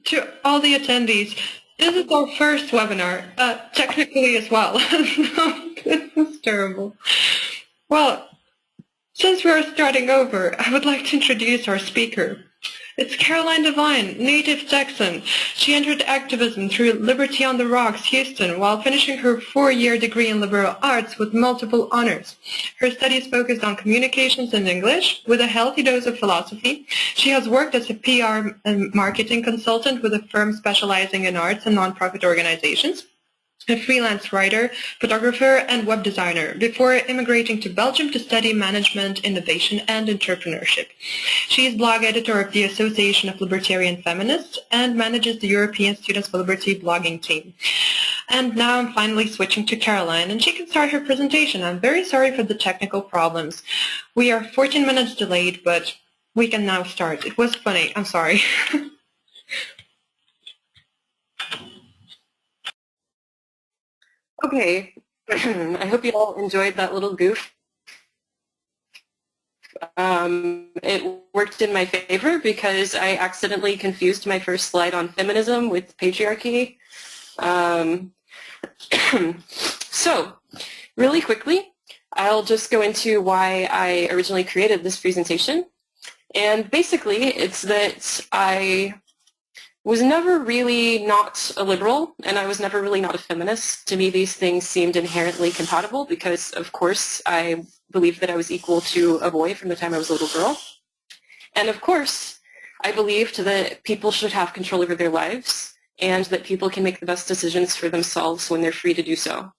to all the attendees. This is our first webinar, technically as well. This is terrible. Well, since we are starting over, I would like to introduce our speaker. It's Caroline Devine, native Texan. She entered activism through Liberty on the Rocks, Houston, while finishing her 4-year degree in liberal arts with multiple honors. Her studies focused on communications and English, with a healthy dose of philosophy. She has worked as a PR and marketing consultant with a firm specializing in arts and nonprofit organizations, a freelance writer, photographer, and web designer, before immigrating to Belgium to study management, innovation, and entrepreneurship. She is blog editor of the Association of Libertarian Feminists and manages the European Students for Liberty blogging team. And now I'm finally switching to Caroline, and she can start her presentation. I'm very sorry for the technical problems. We are 14 minutes delayed, but we can now start. It was funny. I'm sorry. Okay, I hope you all enjoyed that little goof. It worked in my favor because I accidentally confused my first slide on feminism with patriarchy. So, really quickly, I'll just go into why I originally created this presentation. And basically, it's that I was never really not a liberal, and I was never really not a feminist. To me, these things seemed inherently compatible because, of course, I believed that I was equal to a boy from the time I was a little girl. And of course, I believed that people should have control over their lives and that people can make the best decisions for themselves when they're free to do so.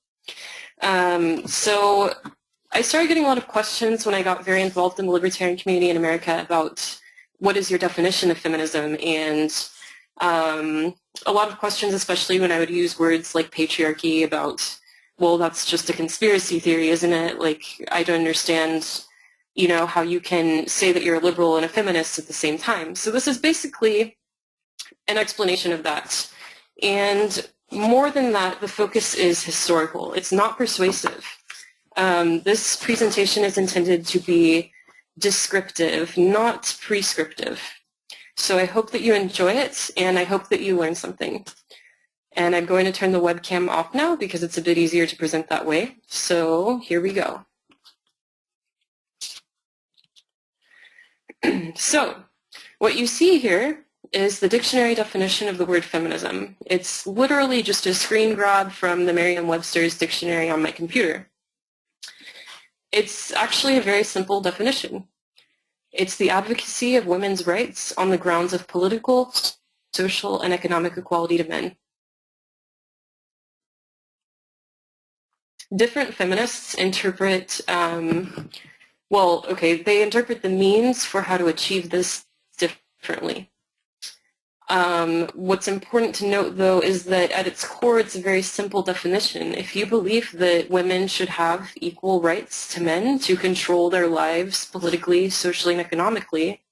So I started getting a lot of questions when I got very involved in the libertarian community in America about what is your definition of feminism, and a lot of questions, especially when I would use words like patriarchy, about, well, that's just a conspiracy theory, isn't it? Like, I don't understand, you know, how you can say that you're a liberal and a feminist at the same time. So this is basically an explanation of that. And more than that, the focus is historical. It's not persuasive. This presentation is intended to be descriptive, not prescriptive. So I hope that you enjoy it, and I hope that you learn something. And I'm going to turn the webcam off now because it's a bit easier to present that way. So here we go. So what you see here is the dictionary definition of the word feminism. It's literally just a screen grab from the Merriam-Webster's dictionary on my computer. It's actually a very simple definition. It's the advocacy of women's rights on the grounds of political, social, and economic equality to men. Different feminists interpret, they interpret the means for how to achieve this differently. What's important to note, though, is that at its core, it's a very simple definition. If you believe that women should have equal rights to men to control their lives politically, socially, and economically,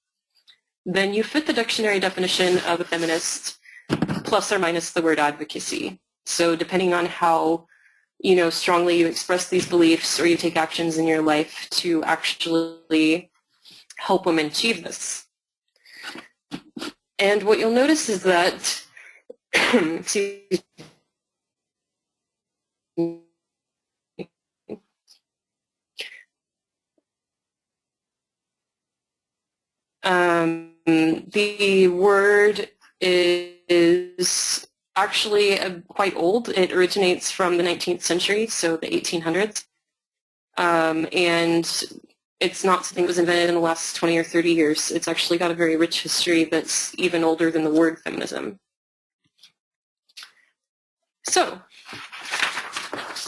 then you fit the dictionary definition of a feminist, plus or minus the word advocacy. So depending on how, you know, strongly you express these beliefs or you take actions in your life to actually help women achieve this. And what you'll notice is that the word is actually quite old. It originates from the 19th century, so the 1800s. And it's not something that was invented in the last 20 or 30 years. It's actually got a very rich history that's even older than the word feminism. So,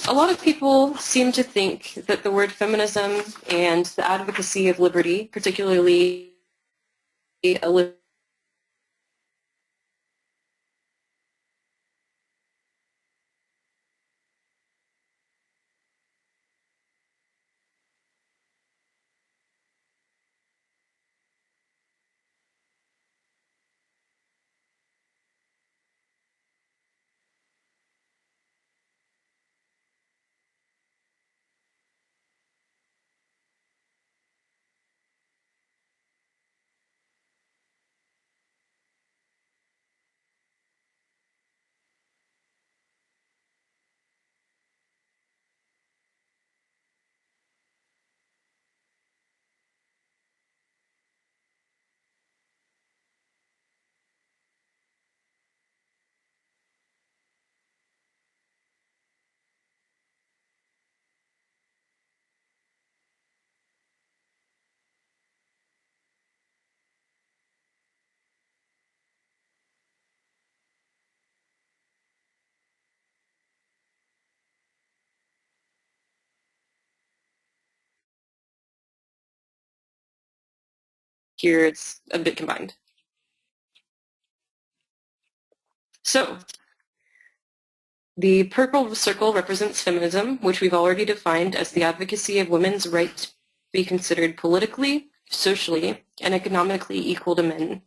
a lot of people seem to think that the word feminism and the advocacy of liberty, particularly a here it's a bit combined. So, the purple circle represents feminism, which we've already defined as the advocacy of women's right to be considered politically, socially, and economically equal to men.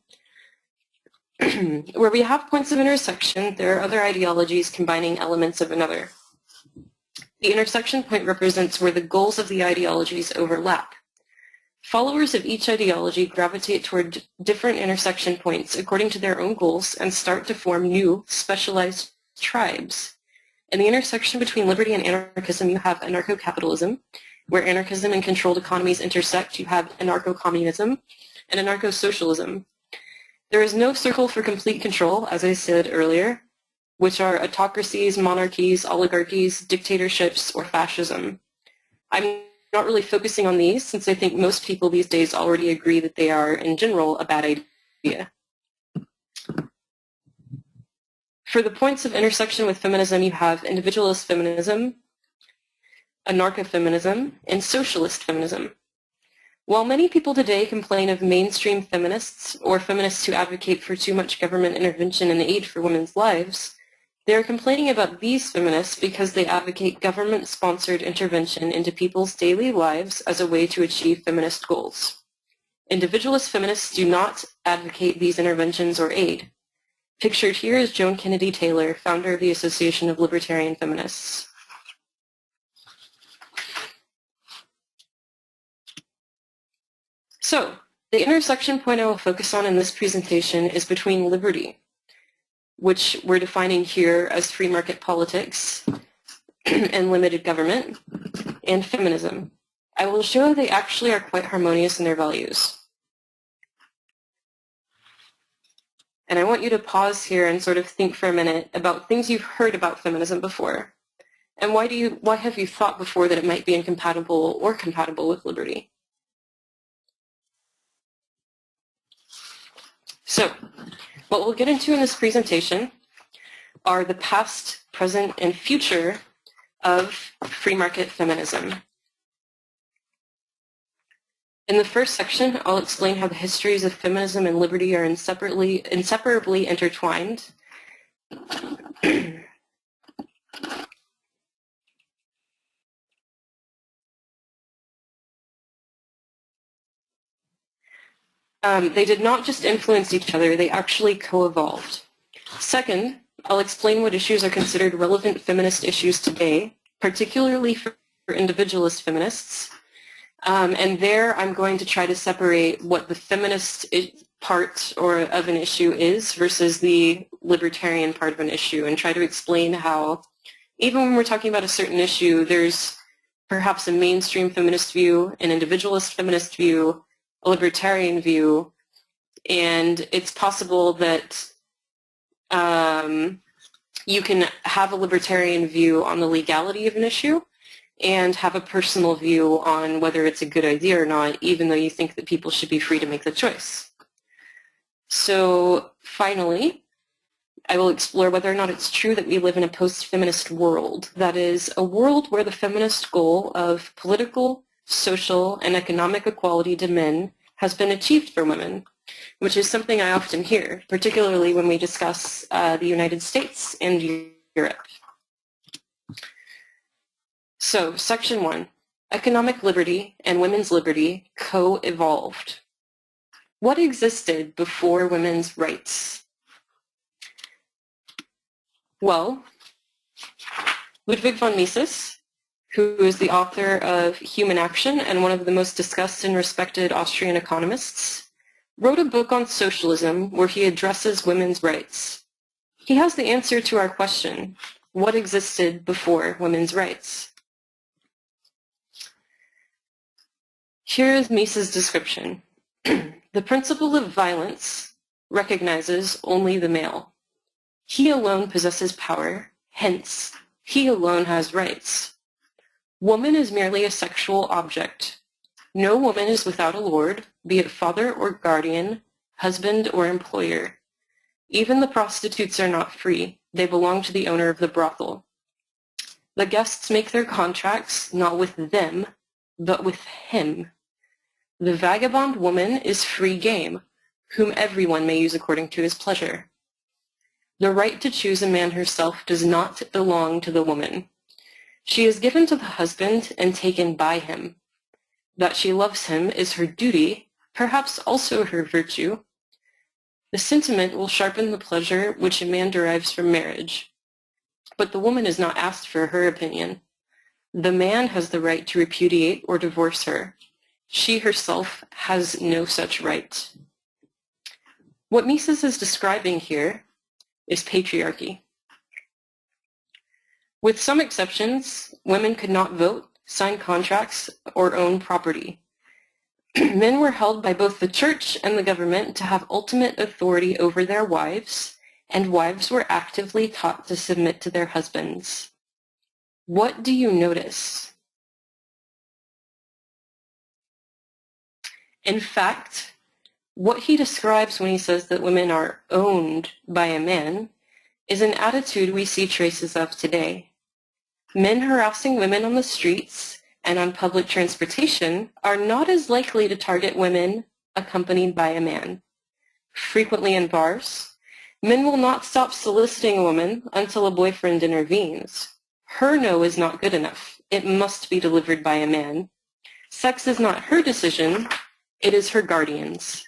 Where we have points of intersection, there are other ideologies combining elements of another. The intersection point represents where the goals of the ideologies overlap. Followers of each ideology gravitate toward different intersection points according to their own goals and start to form new, specialized tribes. In the intersection between liberty and anarchism, you have anarcho-capitalism. Where anarchism and controlled economies intersect, you have anarcho-communism and anarcho-socialism. There is no circle for complete control, as I said earlier, which are autocracies, monarchies, oligarchies, dictatorships, or fascism. I'm not really focusing on these since I think most people these days already agree that they are, in general, a bad idea. For the points of intersection with feminism, you have individualist feminism, anarcho-feminism, and socialist feminism. While many people today complain of mainstream feminists or feminists who advocate for too much government intervention and aid for women's lives, they are complaining about these feminists because they advocate government-sponsored intervention into people's daily lives as a way to achieve feminist goals. Individualist feminists do not advocate these interventions or aid. Pictured here is Joan Kennedy Taylor, founder of the Association of Libertarian Feminists. So, the intersection point I will focus on in this presentation is between liberty, which we're defining here as free market politics and limited government, and feminism. I will show they actually are quite harmonious in their values. And I want you to pause here and sort of think for a minute about things you've heard about feminism before. And why have you thought before that it might be incompatible or compatible with liberty? So, what we'll get into in this presentation are the past, present, and future of free market feminism. In the first section, I'll explain how the histories of feminism and liberty are inseparably intertwined. They did not just influence each other, they actually co-evolved. Second, I'll explain what issues are considered relevant feminist issues today, particularly for individualist feminists. And there I'm going to try to separate what the feminist part of an issue is versus the libertarian part of an issue, and try to explain how, even when we're talking about a certain issue, there's perhaps a mainstream feminist view, an individualist feminist view, a libertarian view, and it's possible that you can have a libertarian view on the legality of an issue and have a personal view on whether it's a good idea or not, even though you think that people should be free to make the choice. So finally, I will explore whether or not it's true that we live in a post-feminist world. That is, a world where the feminist goal of political, social, and economic equality to men has been achieved for women, which is something I often hear, particularly when we discuss the United States and Europe. So, Section 1, Economic Liberty and Women's Liberty Co-Evolved. What existed before women's rights? Well, Ludwig von Mises, who is the author of Human Action and one of the most discussed and respected Austrian economists, wrote a book on socialism where he addresses women's rights. He has the answer to our question, what existed before women's rights? Here is Mises' description. The principle of violence recognizes only the male. He alone possesses power, hence, he alone has rights. Woman is merely a sexual object. No woman is without a lord, be it father or guardian, husband or employer. Even the prostitutes are not free. They belong to the owner of the brothel. The guests make their contracts not with them, but with him. The vagabond woman is free game, whom everyone may use according to his pleasure. The right to choose a man herself does not belong to the woman. She is given to the husband and taken by him. That she loves him is her duty, perhaps also her virtue. The sentiment will sharpen the pleasure which a man derives from marriage. But the woman is not asked for her opinion. The man has the right to repudiate or divorce her. She herself has no such right. What Mises is describing here is patriarchy. With some exceptions, women could not vote, sign contracts, or own property. Men were held by both the church and the government to have ultimate authority over their wives, and wives were actively taught to submit to their husbands. What do you notice? In fact, what he describes when he says that women are owned by a man is an attitude we see traces of today. Men harassing women on the streets and on public transportation are not as likely to target women accompanied by a man. Frequently in bars, men will not stop soliciting a woman until a boyfriend intervenes. Her no is not good enough. It must be delivered by a man. Sex is not her decision, it is her guardian's.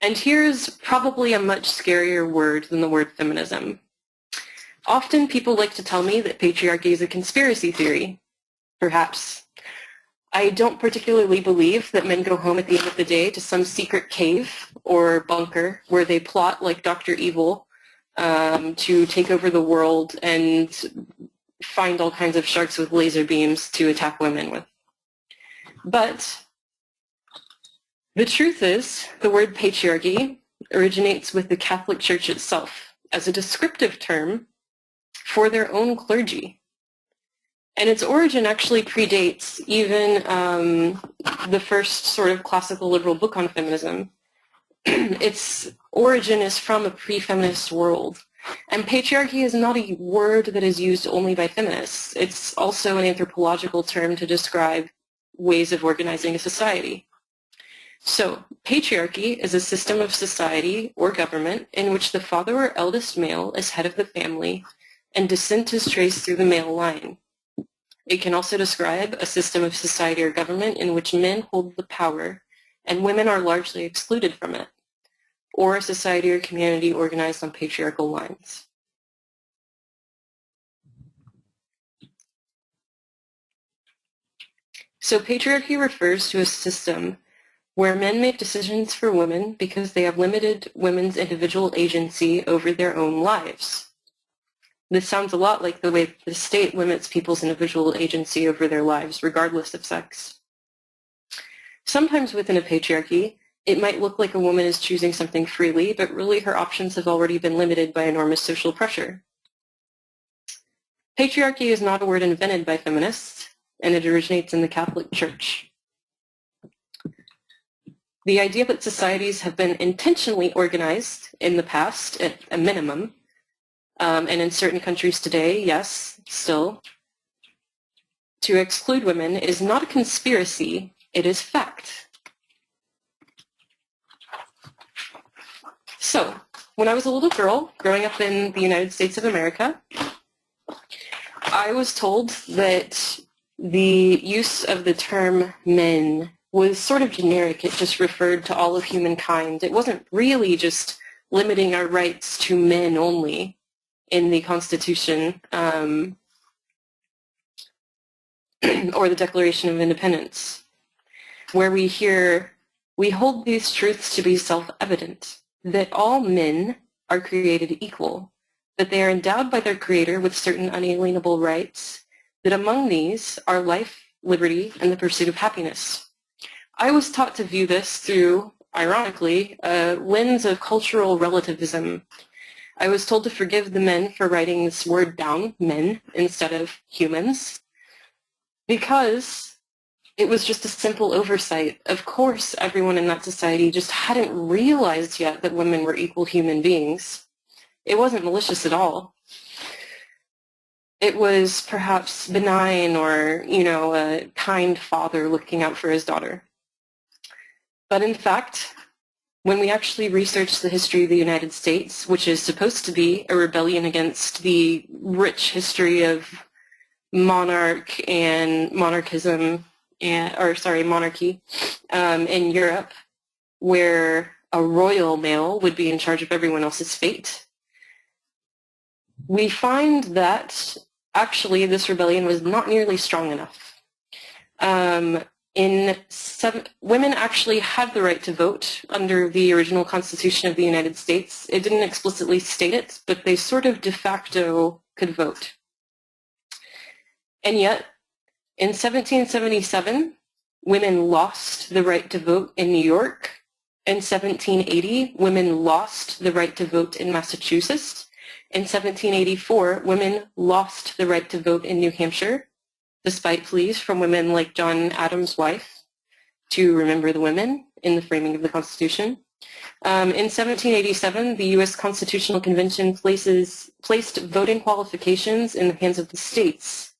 And here's probably a much scarier word than the word feminism. Often people like to tell me that patriarchy is a conspiracy theory. Perhaps. I don't particularly believe that men go home at the end of the day to some secret cave or bunker where they plot like Dr. Evil to take over the world and find all kinds of sharks with laser beams to attack women with. But the truth is, the word patriarchy originates with the Catholic Church itself as a descriptive term for their own clergy. And its origin actually predates even the first sort of classical liberal book on feminism. Its origin is from a pre-feminist world. And patriarchy is not a word that is used only by feminists. It's also an anthropological term to describe ways of organizing a society. So, patriarchy is a system of society or government in which the father or eldest male is head of the family and descent is traced through the male line. It can also describe a system of society or government in which men hold the power and women are largely excluded from it, or a society or community organized on patriarchal lines. So patriarchy refers to a system where men make decisions for women because they have limited women's individual agency over their own lives. This sounds a lot like the way the state limits people's individual agency over their lives, regardless of sex. Sometimes within a patriarchy, it might look like a woman is choosing something freely, but really her options have already been limited by enormous social pressure. Patriarchy is not a word invented by feminists, and it originates in the Catholic Church. The idea that societies have been intentionally organized in the past, at a minimum, and in certain countries today, yes, still, to exclude women is not a conspiracy, it is fact. So, when I was a little girl, growing up in the United States of America, I was told that the use of the term men was sort of generic. It just referred to all of humankind. It wasn't really just limiting our rights to men only in the Constitution or the Declaration of Independence, where we hear, we hold these truths to be self-evident, that all men are created equal, that they are endowed by their Creator with certain unalienable rights, that among these are life, liberty, and the pursuit of happiness. I was taught to view this through, ironically, a lens of cultural relativism. I was told to forgive the men for writing this word down, men, instead of humans, because it was just a simple oversight. Of course, everyone in that society just hadn't realized yet that women were equal human beings. It wasn't malicious at all. it was perhaps benign or, a kind father looking out for his daughter. But in fact, when we actually research the history of the United States, which is supposed to be a rebellion against the rich history of monarchy in Europe, where a royal male would be in charge of everyone else's fate, we find that actually this rebellion was not nearly strong enough. Women actually had the right to vote under the original Constitution of the United States. It didn't explicitly state it, but they sort of de facto could vote. And yet, in 1777, women lost the right to vote in New York. In 1780, women lost the right to vote in Massachusetts. In 1784, women lost the right to vote in New Hampshire, despite pleas from women like John Adams' wife to remember the women in the framing of the Constitution. In 1787, the U.S. Constitutional Convention placed voting qualifications in the hands of the states.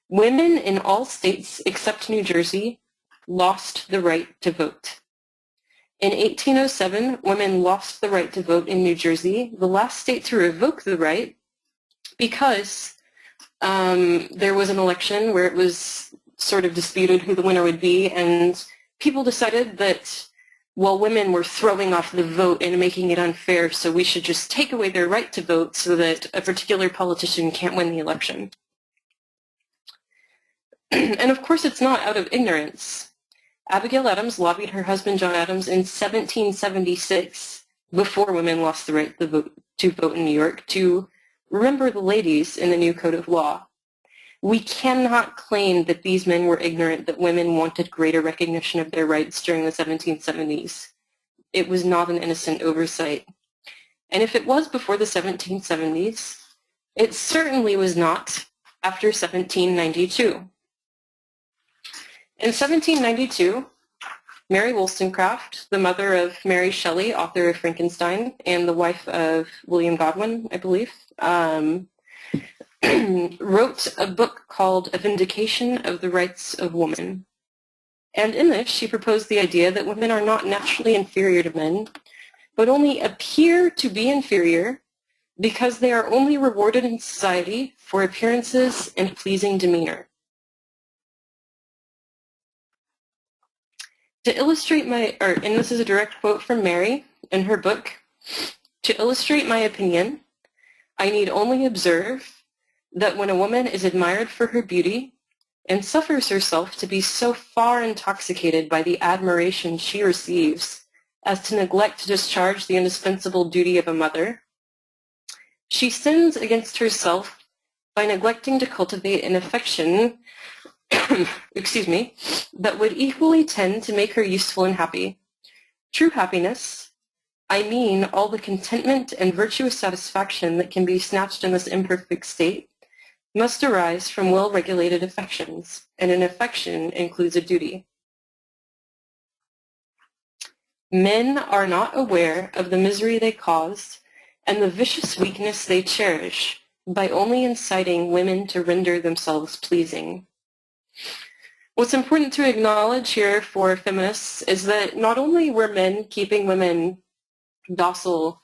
Women in all states except New Jersey lost the right to vote. In 1807, women lost the right to vote in New Jersey, the last state to revoke the right, because there was an election where it was sort of disputed who the winner would be, and people decided that, well, women were throwing off the vote and making it unfair, so we should just take away their right to vote so that a particular politician can't win the election. And of course, it's not out of ignorance. Abigail Adams lobbied her husband, John Adams, in 1776, before women lost the right to vote in New York, to remember the ladies in the new code of law. We cannot claim that these men were ignorant that women wanted greater recognition of their rights during the 1770s. It was not an innocent oversight. And if it was before the 1770s, it certainly was not after 1792. In 1792, Mary Wollstonecraft, the mother of Mary Shelley, author of Frankenstein, and the wife of William Godwin, I believe, wrote a book called A Vindication of the Rights of Woman. And in this, she proposed the idea that women are not naturally inferior to men, but only appear to be inferior because they are only rewarded in society for appearances and pleasing demeanor. To illustrate and this is a direct quote from Mary in her book, "To illustrate my opinion, I need only observe that when a woman is admired for her beauty and suffers herself to be so far intoxicated by the admiration she receives as to neglect to discharge the indispensable duty of a mother, she sins against herself by neglecting to cultivate an affection that would equally tend to make her useful and happy. True happiness, I mean all the contentment and virtuous satisfaction that can be snatched in this imperfect state, must arise from well-regulated affections, and an affection includes a duty. Men are not aware of the misery they cause and the vicious weakness they cherish by only inciting women to render themselves pleasing." What's important to acknowledge here for feminists is that not only were men keeping women docile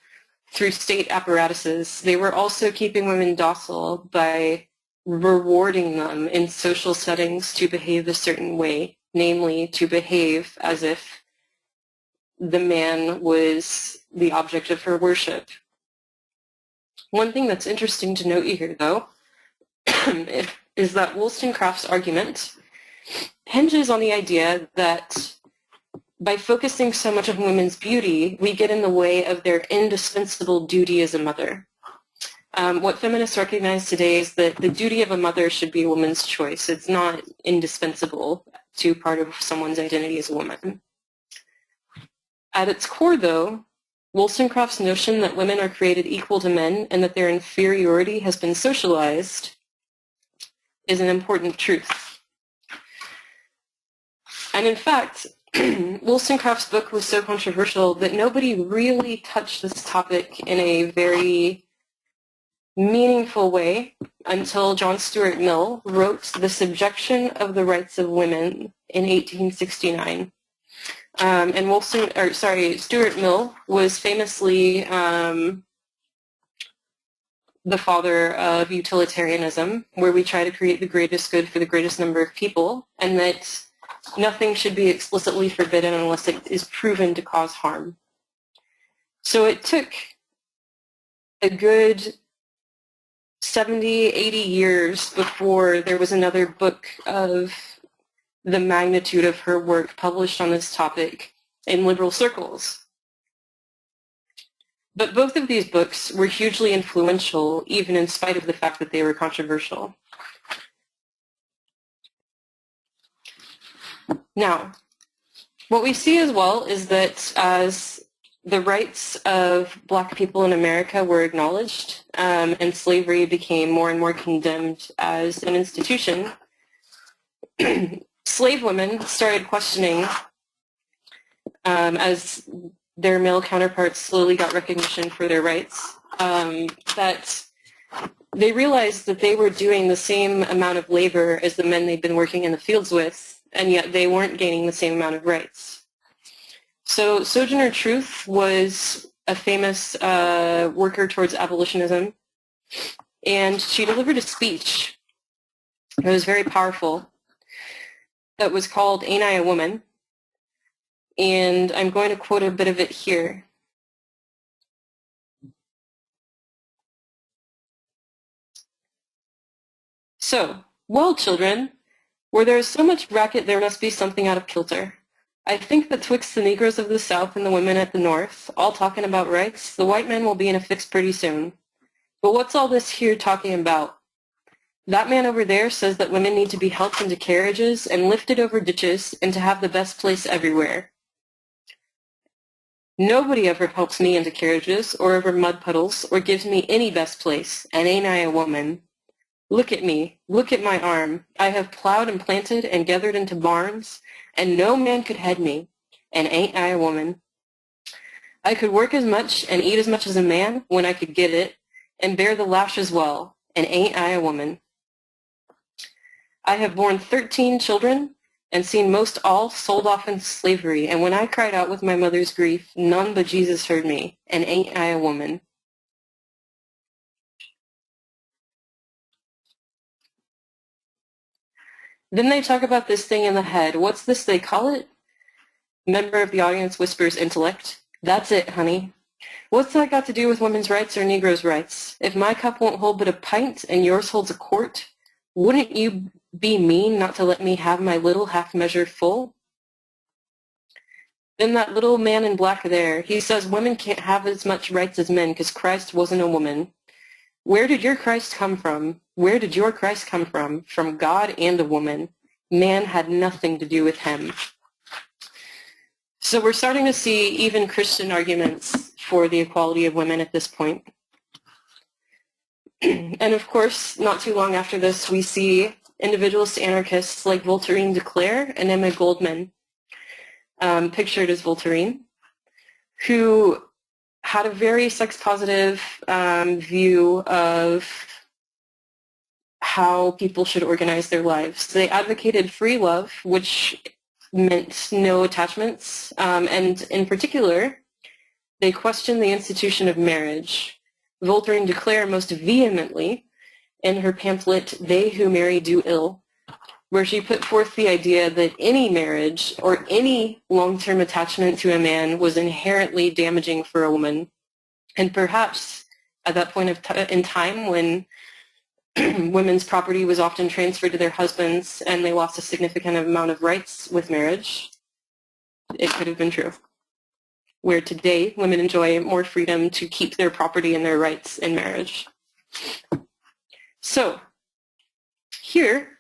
through state apparatuses, they were also keeping women docile by rewarding them in social settings to behave a certain way, namely to behave as if the man was the object of her worship. One thing that's interesting to note here, though, is that Wollstonecraft's argument hinges on the idea that by focusing so much on women's beauty, we get in the way of their indispensable duty as a mother. What feminists recognize today is that the duty of a mother should be a woman's choice. It's not indispensable to part of someone's identity as a woman. At its core, though, Wollstonecraft's notion that women are created equal to men and that their inferiority has been socialized is an important truth. And in fact, Wollstonecraft's book was so controversial that nobody really touched this topic in a very meaningful way until John Stuart Mill wrote The Subjection of the Rights of Women in 1869. And Stuart Mill was famously the father of utilitarianism, where we try to create the greatest good for the greatest number of people, and that nothing should be explicitly forbidden unless it is proven to cause harm. So it took a good 70, 80 years before there was another book of the magnitude of her work published on this topic in liberal circles. But both of these books were hugely influential, even in spite of the fact that they were controversial. Now, what we see as well is that as the rights of Black people in America were acknowledged, and slavery became more and more condemned as an institution, slave women started questioning, as their male counterparts slowly got recognition for their rights, that they realized that they were doing the same amount of labor as the men they'd been working in the fields with, and yet they weren't gaining the same amount of rights. So Sojourner Truth was a famous worker towards abolitionism, and she delivered a speech that was very powerful that was called Ain't I a Woman? And I'm going to quote a bit of it here. So, well, children, where there is so much racket, there must be something out of kilter. I think that twixt the Negroes of the South and the women at the North, all talking about rights, the white men will be in a fix pretty soon. But what's all this here talking about? That man over there says that women need to be helped into carriages and lifted over ditches and to have the best place everywhere. Nobody ever helps me into carriages or over mud puddles or gives me any best place, and ain't I a woman? Look at me, look at my arm. I have plowed and planted and gathered into barns, and no man could head me, and ain't I a woman? I could work as much and eat as much as a man when I could get it, and bear the lash as well, and ain't I a woman? I have borne 13 children, and seen most all sold off in slavery, and when I cried out with my mother's grief, none but Jesus heard me, and ain't I a woman? Then they talk about this thing in the head. What's this they call it? Member of the audience whispers intellect. That's it, honey. What's that got to do with women's rights or Negroes' rights? If my cup won't hold but a pint and yours holds a quart, wouldn't you be mean not to let me have my little half measure full? Then that little man in black there, he says women can't have as much rights as men because Christ wasn't a woman. Where did your Christ come from? Where did your Christ come from? From God and a woman. Man had nothing to do with him. So we're starting to see even Christian arguments for the equality of women at this point. And of course, not too long after this, we see individualist anarchists like Vulturine declare and Emma Goldman, pictured as Vulturine, who had a very sex-positive view of how people should organize their lives. They advocated free love, which meant no attachments, and in particular, they questioned the institution of marriage. Vulturine declared most vehemently in her pamphlet, They Who Marry Do Ill, where she put forth the idea that any marriage or any long-term attachment to a man was inherently damaging for a woman. And perhaps at that point in time when women's property was often transferred to their husbands and they lost a significant amount of rights with marriage, it could have been true. Where today women enjoy more freedom to keep their property and their rights in marriage. So here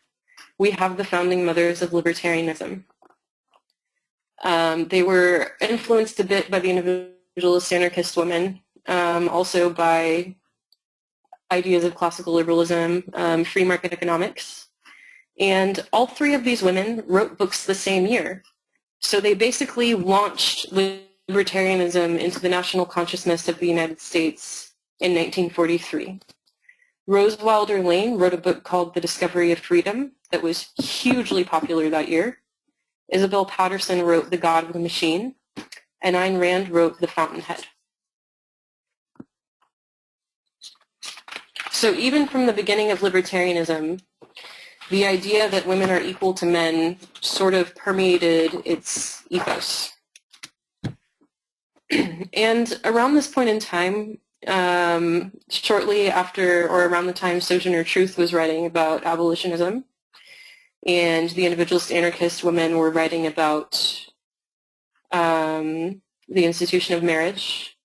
we have the founding mothers of libertarianism. They were influenced a bit by the individualist anarchist women, also by ideas of classical liberalism, free market economics. And all three of these women wrote books the same year. So they basically launched libertarianism into the national consciousness of the United States in 1943. Rose Wilder Lane wrote a book called The Discovery of Freedom that was hugely popular that year. Isabel Patterson wrote The God of the Machine, and Ayn Rand wrote The Fountainhead. So even from the beginning of libertarianism, the idea that women are equal to men sort of permeated its ethos. And around this point in time, shortly after or around the time Sojourner Truth was writing about abolitionism, and the individualist anarchist women were writing about the institution of marriage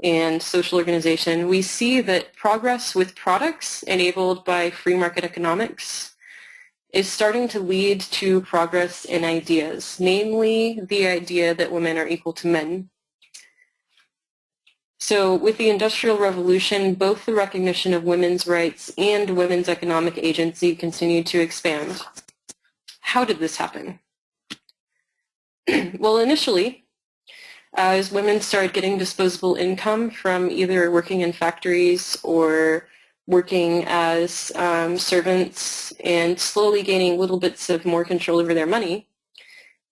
and social organization, we see that progress with products enabled by free market economics is starting to lead to progress in ideas, namely the idea that women are equal to men. So with the Industrial Revolution, both the recognition of women's rights and women's economic agency continued to expand. How did this happen? Well, initially, as women started getting disposable income from either working in factories or working as servants and slowly gaining little bits of more control over their money,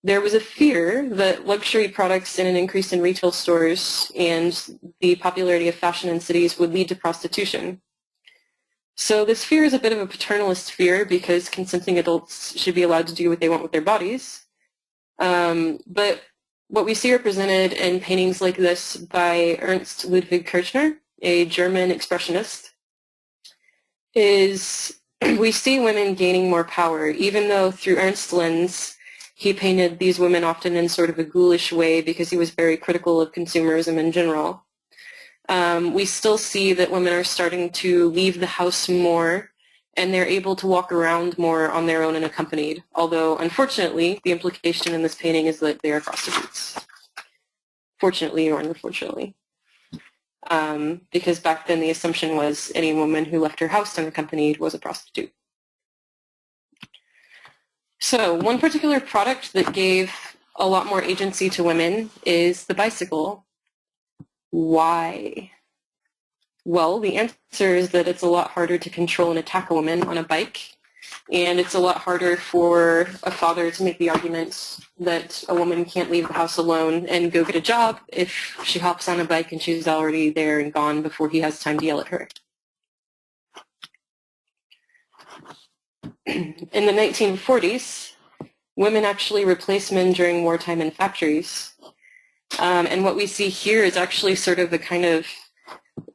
there was a fear that luxury products and an increase in retail stores and the popularity of fashion in cities would lead to prostitution. So this fear is a bit of a paternalist fear because consenting adults should be allowed to do what they want with their bodies. But what we see represented in paintings like this by Ernst Ludwig Kirchner, a German expressionist, is we see women gaining more power, even though through Ernst's lens, he painted these women often in sort of a ghoulish way because he was very critical of consumerism in general. We still see that women are starting to leave the house more and they're able to walk around more on their own and accompanied, although unfortunately the implication in this painting is that they are prostitutes. Fortunately or unfortunately. Because back then the assumption was any woman who left her house unaccompanied was a prostitute. So one particular product that gave a lot more agency to women is the bicycle. Why? Well, the answer is that it's a lot harder to control and attack a woman on a bike, and it's a lot harder for a father to make the argument that a woman can't leave the house alone and go get a job if she hops on a bike and she's already there and gone before he has time to yell at her. In the 1940s, women actually replaced men during wartime in factories. And what we see here is actually sort of a kind of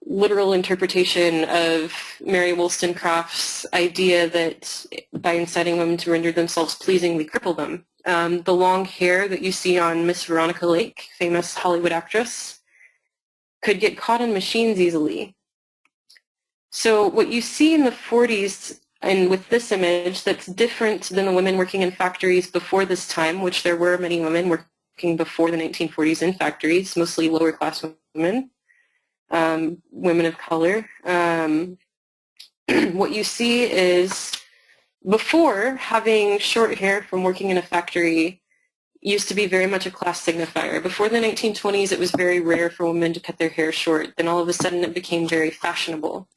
literal interpretation of Mary Wollstonecraft's idea that by inciting women to render themselves pleasing, we cripple them. The long hair that you see on Miss Veronica Lake, famous Hollywood actress, could get caught in machines easily. So what you see in the 40s, and with this image, that's different than the women working in factories before this time, which there were many women working before the 1940s in factories, mostly lower class women. Women of color. What you see is before, having short hair from working in a factory used to be very much a class signifier. Before the 1920s, it was very rare for women to cut their hair short. Then all of a sudden it became very fashionable.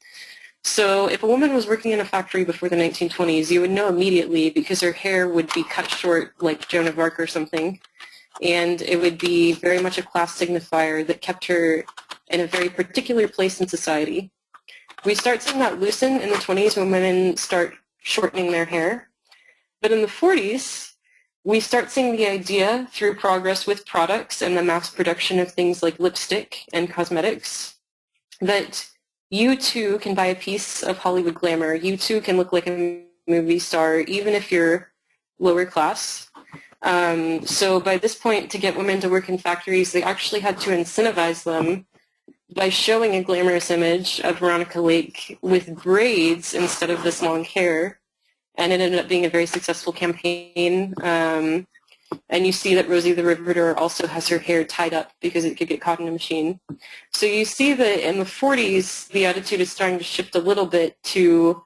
So if a woman was working in a factory before the 1920s, you would know immediately because her hair would be cut short like Joan of Arc or something. And it would be very much a class signifier that kept her in a very particular place in society. We start seeing that loosen in the 20s when women start shortening their hair. But in the 40s, we start seeing the idea through progress with products and the mass production of things like lipstick and cosmetics that you too can buy a piece of Hollywood glamour. You too can look like a movie star, even if you're lower class. So by this point, to get women to work in factories, they actually had to incentivize them by showing a glamorous image of Veronica Lake with braids instead of this long hair. And it ended up being a very successful campaign. And you see that Rosie the Riveter also has her hair tied up because it could get caught in a machine. So you see that in the 40s, the attitude is starting to shift a little bit to,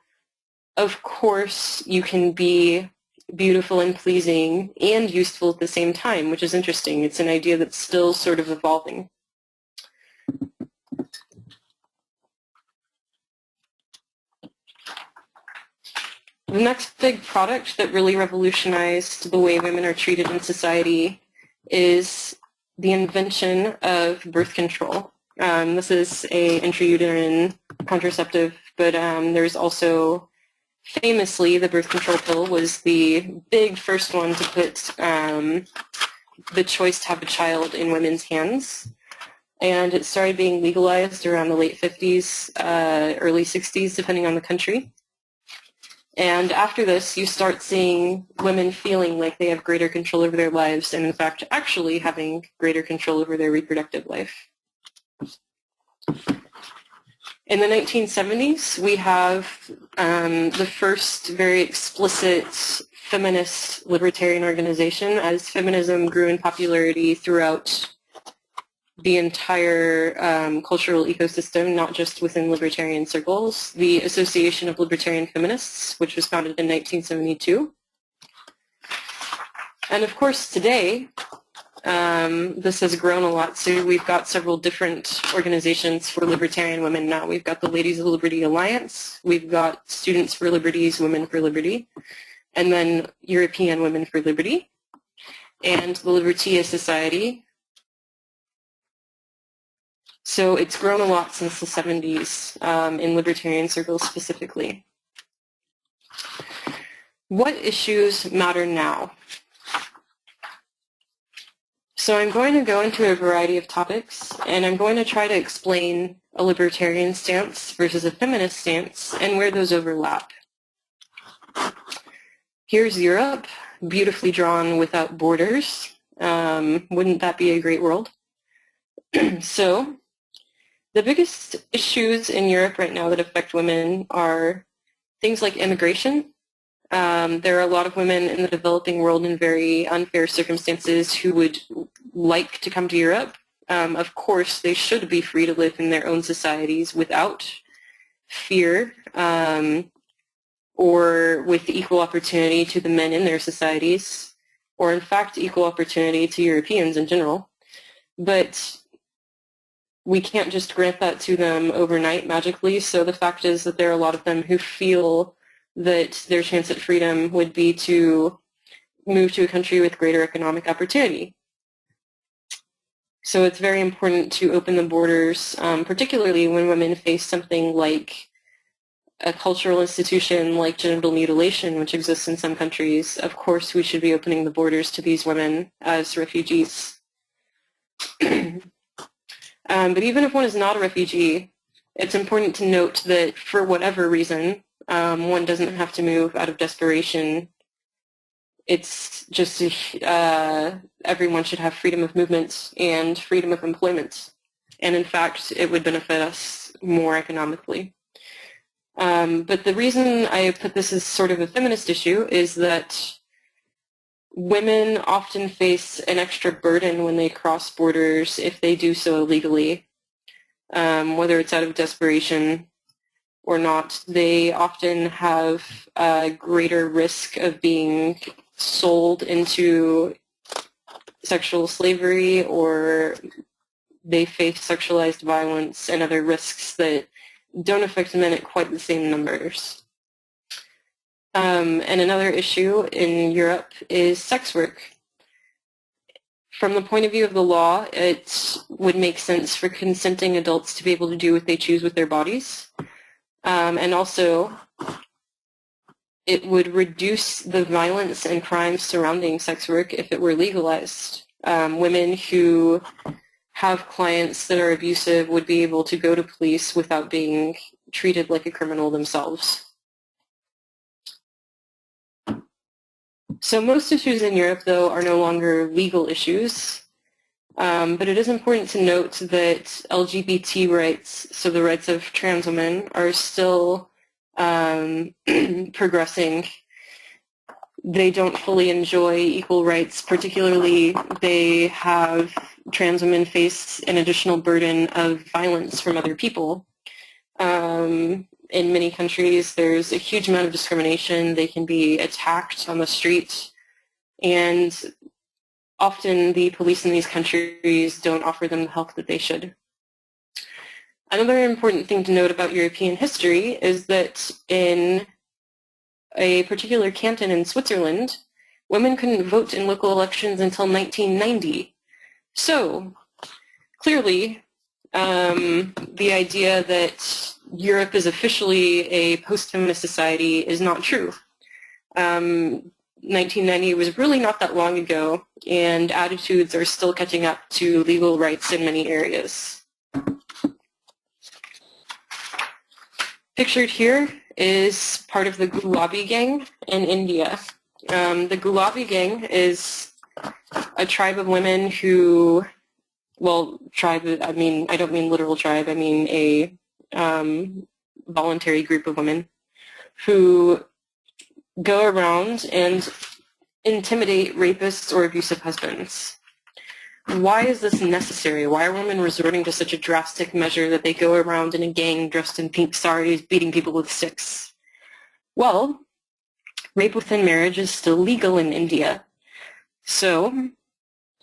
of course, you can be beautiful and pleasing and useful at the same time, which is interesting. It's an idea that's still sort of evolving. The next big product that really revolutionized the way women are treated in society is the invention of birth control. This is an intrauterine contraceptive, but there's also, famously, the birth control pill was the big first one to put the choice to have a child in women's hands. And it started being legalized around the late 50s, early 60s, depending on the country. And after this, you start seeing women feeling like they have greater control over their lives and, in fact, actually having greater control over their reproductive life. In the 1970s, we have the first very explicit feminist libertarian organization as feminism grew in popularity throughout the entire cultural ecosystem, not just within libertarian circles. The Association of Libertarian Feminists, which was founded in 1972. And of course today, this has grown a lot, so we've got several different organizations for libertarian women now. We've got the Ladies of Liberty Alliance, we've got Students for Liberties, Women for Liberty, and then European Women for Liberty, and the Libertia Society. So it's grown a lot since the 70s in libertarian circles specifically. What issues matter now? So I'm going to go into a variety of topics, and I'm going to try to explain a libertarian stance versus a feminist stance and where those overlap. Here's Europe, beautifully drawn without borders. Wouldn't that be a great world? So, the biggest issues in Europe right now that affect women are things like immigration. There are a lot of women in the developing world in very unfair circumstances who would like to come to Europe. Of course, they should be free to live in their own societies without fear or with equal opportunity to the men in their societies, or in fact equal opportunity to Europeans in general. But we can't just grant that to them overnight magically, so the fact is that there are a lot of them who feel that their chance at freedom would be to move to a country with greater economic opportunity. So it's very important to open the borders, particularly when women face something like a cultural institution like genital mutilation, which exists in some countries. Of course, we should be opening the borders to these women as refugees. But even if one is not a refugee, it's important to note that for whatever reason, one doesn't have to move out of desperation. It's just everyone should have freedom of movement and freedom of employment. And in fact, it would benefit us more economically. But the reason I put this as sort of a feminist issue is that women often face an extra burden when they cross borders if they do so illegally, whether it's out of desperation or not. They often have a greater risk of being sold into sexual slavery, or they face sexualized violence and other risks that don't affect men at quite the same numbers. And another issue in Europe is sex work. From the point of view of the law, it would make sense for consenting adults to be able to do what they choose with their bodies. And also, it would reduce the violence and crimes surrounding sex work if it were legalized. Women who have clients that are abusive would be able to go to police without being treated like a criminal themselves. So most issues in Europe, though, are no longer legal issues, but it is important to note that LGBT rights, so the rights of trans women, are still progressing. They don't fully enjoy equal rights. Particularly, they have trans women face an additional burden of violence from other people. In many countries, there's a huge amount of discrimination. They can be attacked on the street, and often the police in these countries don't offer them the help that they should. Another important thing to note about European history is that in a particular canton in Switzerland, women couldn't vote in local elections until 1990. So, clearly, the idea that Europe is officially a post-feminist society is not true. 1990 was really not that long ago, and attitudes are still catching up to legal rights in many areas. Pictured here is part of the Gulabi gang in India. The Gulabi gang is a tribe of women who, well, tribe, I mean, I don't mean literal tribe, I mean a voluntary group of women who go around and intimidate rapists or abusive husbands. Why is this necessary? Why are women resorting to such a drastic measure that they go around in a gang dressed in pink saris beating people with sticks? Well, rape within marriage is still legal in India. So,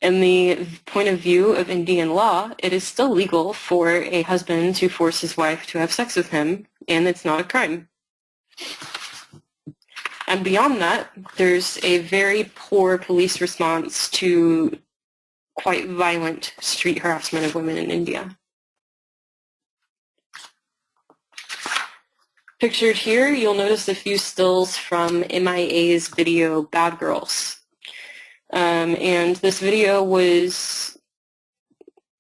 in the point of view of Indian law, it is still legal for a husband to force his wife to have sex with him, and it's not a crime. And beyond that, there's a very poor police response to quite violent street harassment of women in India. Pictured here, you'll notice a few stills from MIA's video Bad Girls. And this video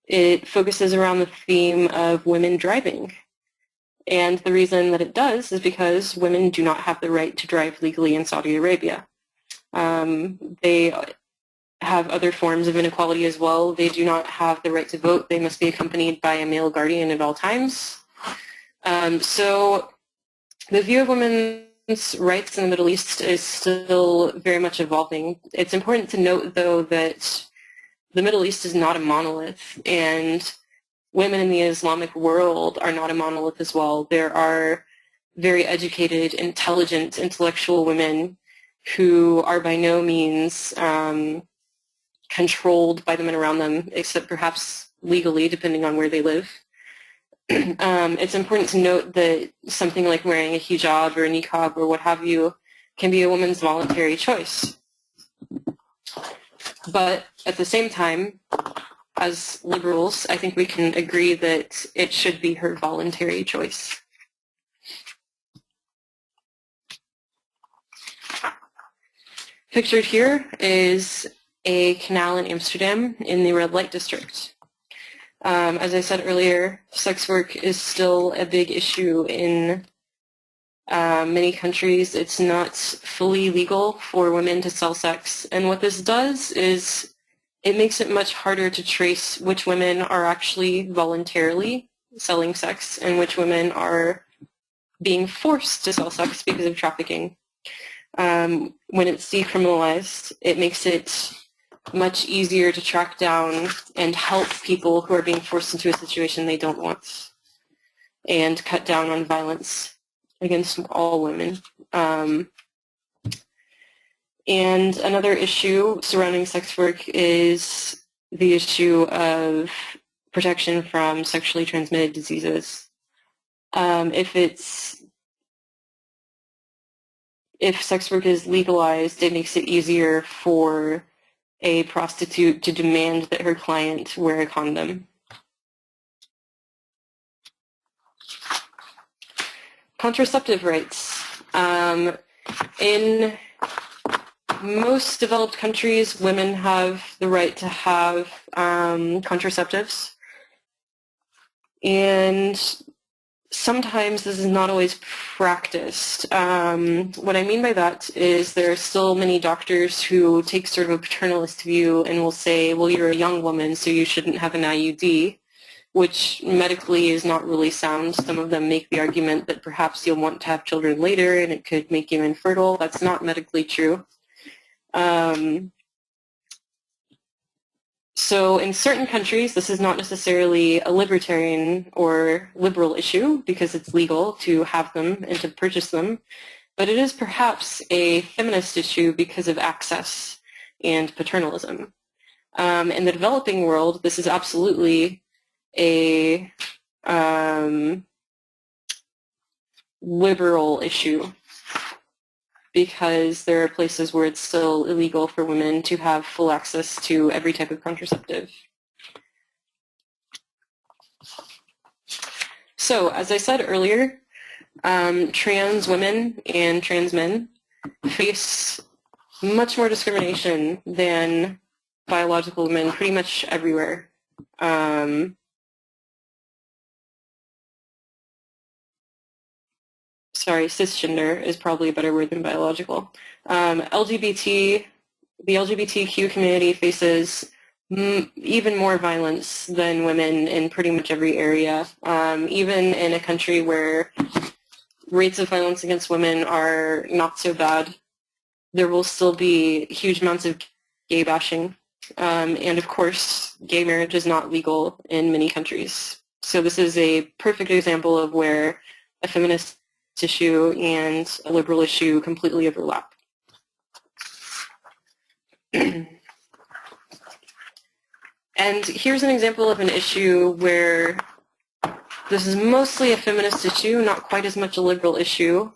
it focuses around the theme of women driving. And the reason that it does is because women do not have the right to drive legally in Saudi Arabia. They have other forms of inequality as well. They do not have the right to vote. They must be accompanied by a male guardian at all times. So the view of women's rights in the Middle East is still very much evolving. It's important to note, though, that the Middle East is not a monolith, and women in the Islamic world are not a monolith as well. There are very educated, intelligent, intellectual women who are by no means controlled by the men around them, except perhaps legally, depending on where they live. It's important to note that something like wearing a hijab or a niqab or what have you can be a woman's voluntary choice. But at the same time, as liberals, I think we can agree that it should be her voluntary choice. Pictured here is a canal in Amsterdam in the red light district. As I said earlier, sex work is still a big issue in many countries. It's not fully legal for women to sell sex, and what this does is it makes it much harder to trace which women are actually voluntarily selling sex and which women are being forced to sell sex because of trafficking. When it's decriminalized, it makes it much easier to track down and help people who are being forced into a situation they don't want and cut down on violence against all women. And another issue surrounding sex work is the issue of protection from sexually transmitted diseases. If sex work is legalized, it makes it easier for a prostitute to demand that her client wear a condom. Contraceptive rights. In most developed countries, women have the right to have contraceptives. And sometimes this is not always practiced. What I mean by that is there are still many doctors who take sort of a paternalist view and will say, well, you're a young woman, so you shouldn't have an IUD, which medically is not really sound. Some of them make the argument that perhaps you'll want to have children later and it could make you infertile. That's not medically true. So in certain countries, this is not necessarily a libertarian or liberal issue because it's legal to have them and to purchase them, but it is perhaps a feminist issue because of access and paternalism. In the developing world, this is absolutely a liberal issue. because there are places where it's still illegal for women to have full access to every type of contraceptive. So, as I said earlier, trans women and trans men face much more discrimination than biological women pretty much everywhere. Sorry, cisgender is probably a better word than biological. The LGBTQ community faces even more violence than women in pretty much every area. Even in a country where rates of violence against women are not so bad, there will still be huge amounts of gay bashing. And of course, gay marriage is not legal in many countries. So this is a perfect example of where a feminist issue and a liberal issue completely overlap. And here's an example of an issue where this is mostly a feminist issue, not quite as much a liberal issue.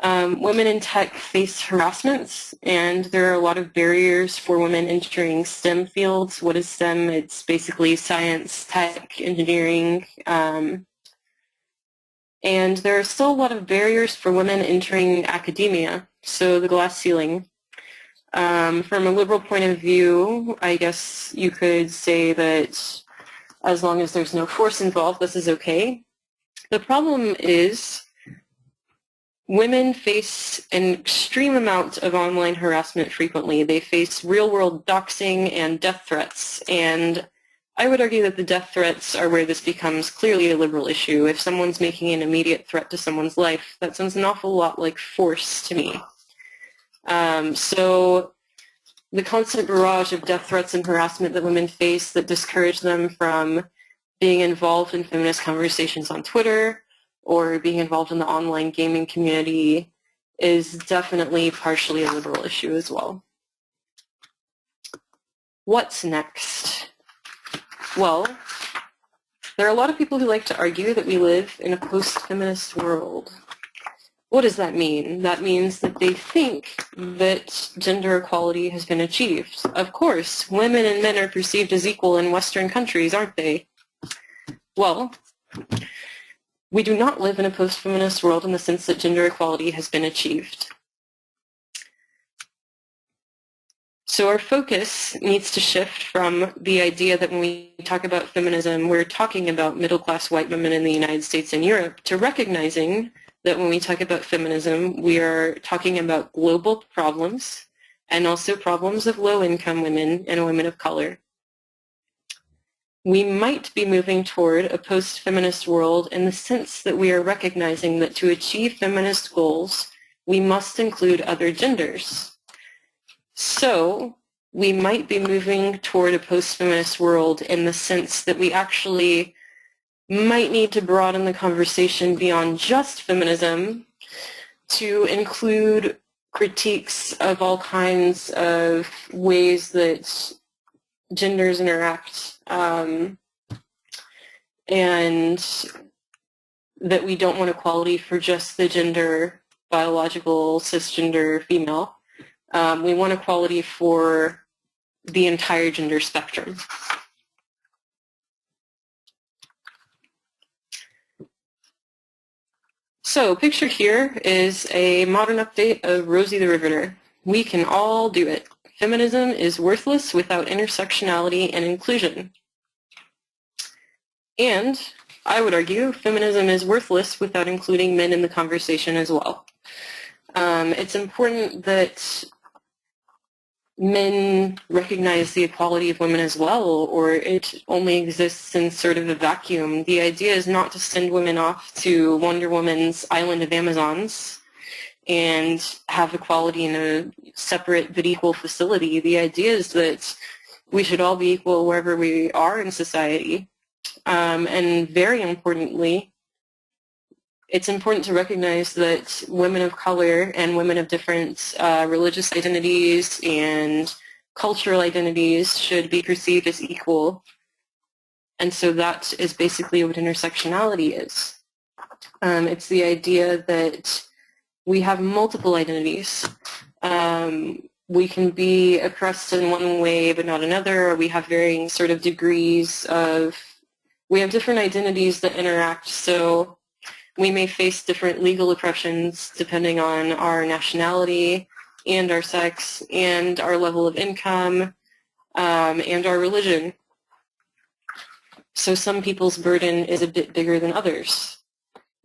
Women in tech face harassments, and there are a lot of barriers for women entering STEM fields. What is STEM? It's basically science, tech, engineering, and there are still a lot of barriers for women entering academia, so the glass ceiling. From a liberal point of view, I guess you could say that as long as there's no force involved, this is okay. The problem is women face an extreme amount of online harassment frequently. They face real-world doxing and death threats, and I would argue that the death threats are where this becomes clearly a liberal issue. If someone's making an immediate threat to someone's life, that sounds an awful lot like force to me. So the constant barrage of death threats and harassment that women face that discourage them from being involved in feminist conversations on Twitter or being involved in the online gaming community is definitely partially a liberal issue as well. What's next? Well, there are a lot of people who like to argue that we live in a post-feminist world. What does that mean? That means that they think that gender equality has been achieved. Of course, women and men are perceived as equal in Western countries, aren't they? Well, we do not live in a post-feminist world in the sense that gender equality has been achieved. So our focus needs to shift from the idea that when we talk about feminism, we're talking about middle-class white women in the United States and Europe, to recognizing that when we talk about feminism, we are talking about global problems and also problems of low-income women and women of color. We might be moving toward a post-feminist world in the sense that we are recognizing that to achieve feminist goals, we must include other genders. So we might be moving toward a post-feminist world in the sense that we actually might need to broaden the conversation beyond just feminism to include critiques of all kinds of ways that genders interact, and that we don't want equality for just the gender, biological, cisgender, female. We want equality for the entire gender spectrum. So pictured here is a modern update of Rosie the Riveter. We can all do it. Feminism is worthless without intersectionality and inclusion. And I would argue feminism is worthless without including men in the conversation as well. It's important that men recognize the equality of women as well, or it only exists in sort of a vacuum. The idea is not to send women off to Wonder Woman's island of Amazons and have equality in a separate but equal facility. The idea is that we should all be equal wherever we are in society. And very importantly, it's important to recognize that women of color and women of different religious identities and cultural identities should be perceived as equal. And so that is basically what intersectionality is. It's the idea that we have multiple identities. We can be oppressed in one way but not another, or we have varying sort of degrees of, we have different identities that interact, so we may face different legal oppressions depending on our nationality and our sex and our level of income and our religion. So some people's burden is a bit bigger than others,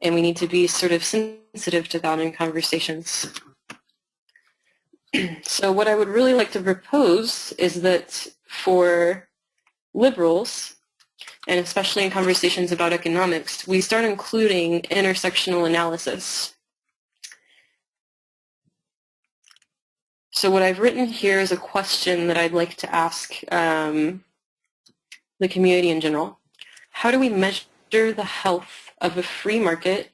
and we need to be sort of sensitive to that in conversations. So what I would really like to propose is that for liberals, and especially in conversations about economics, we start including intersectional analysis. So what I've written here is a question that I'd like to ask the community in general. How do we measure the health of a free market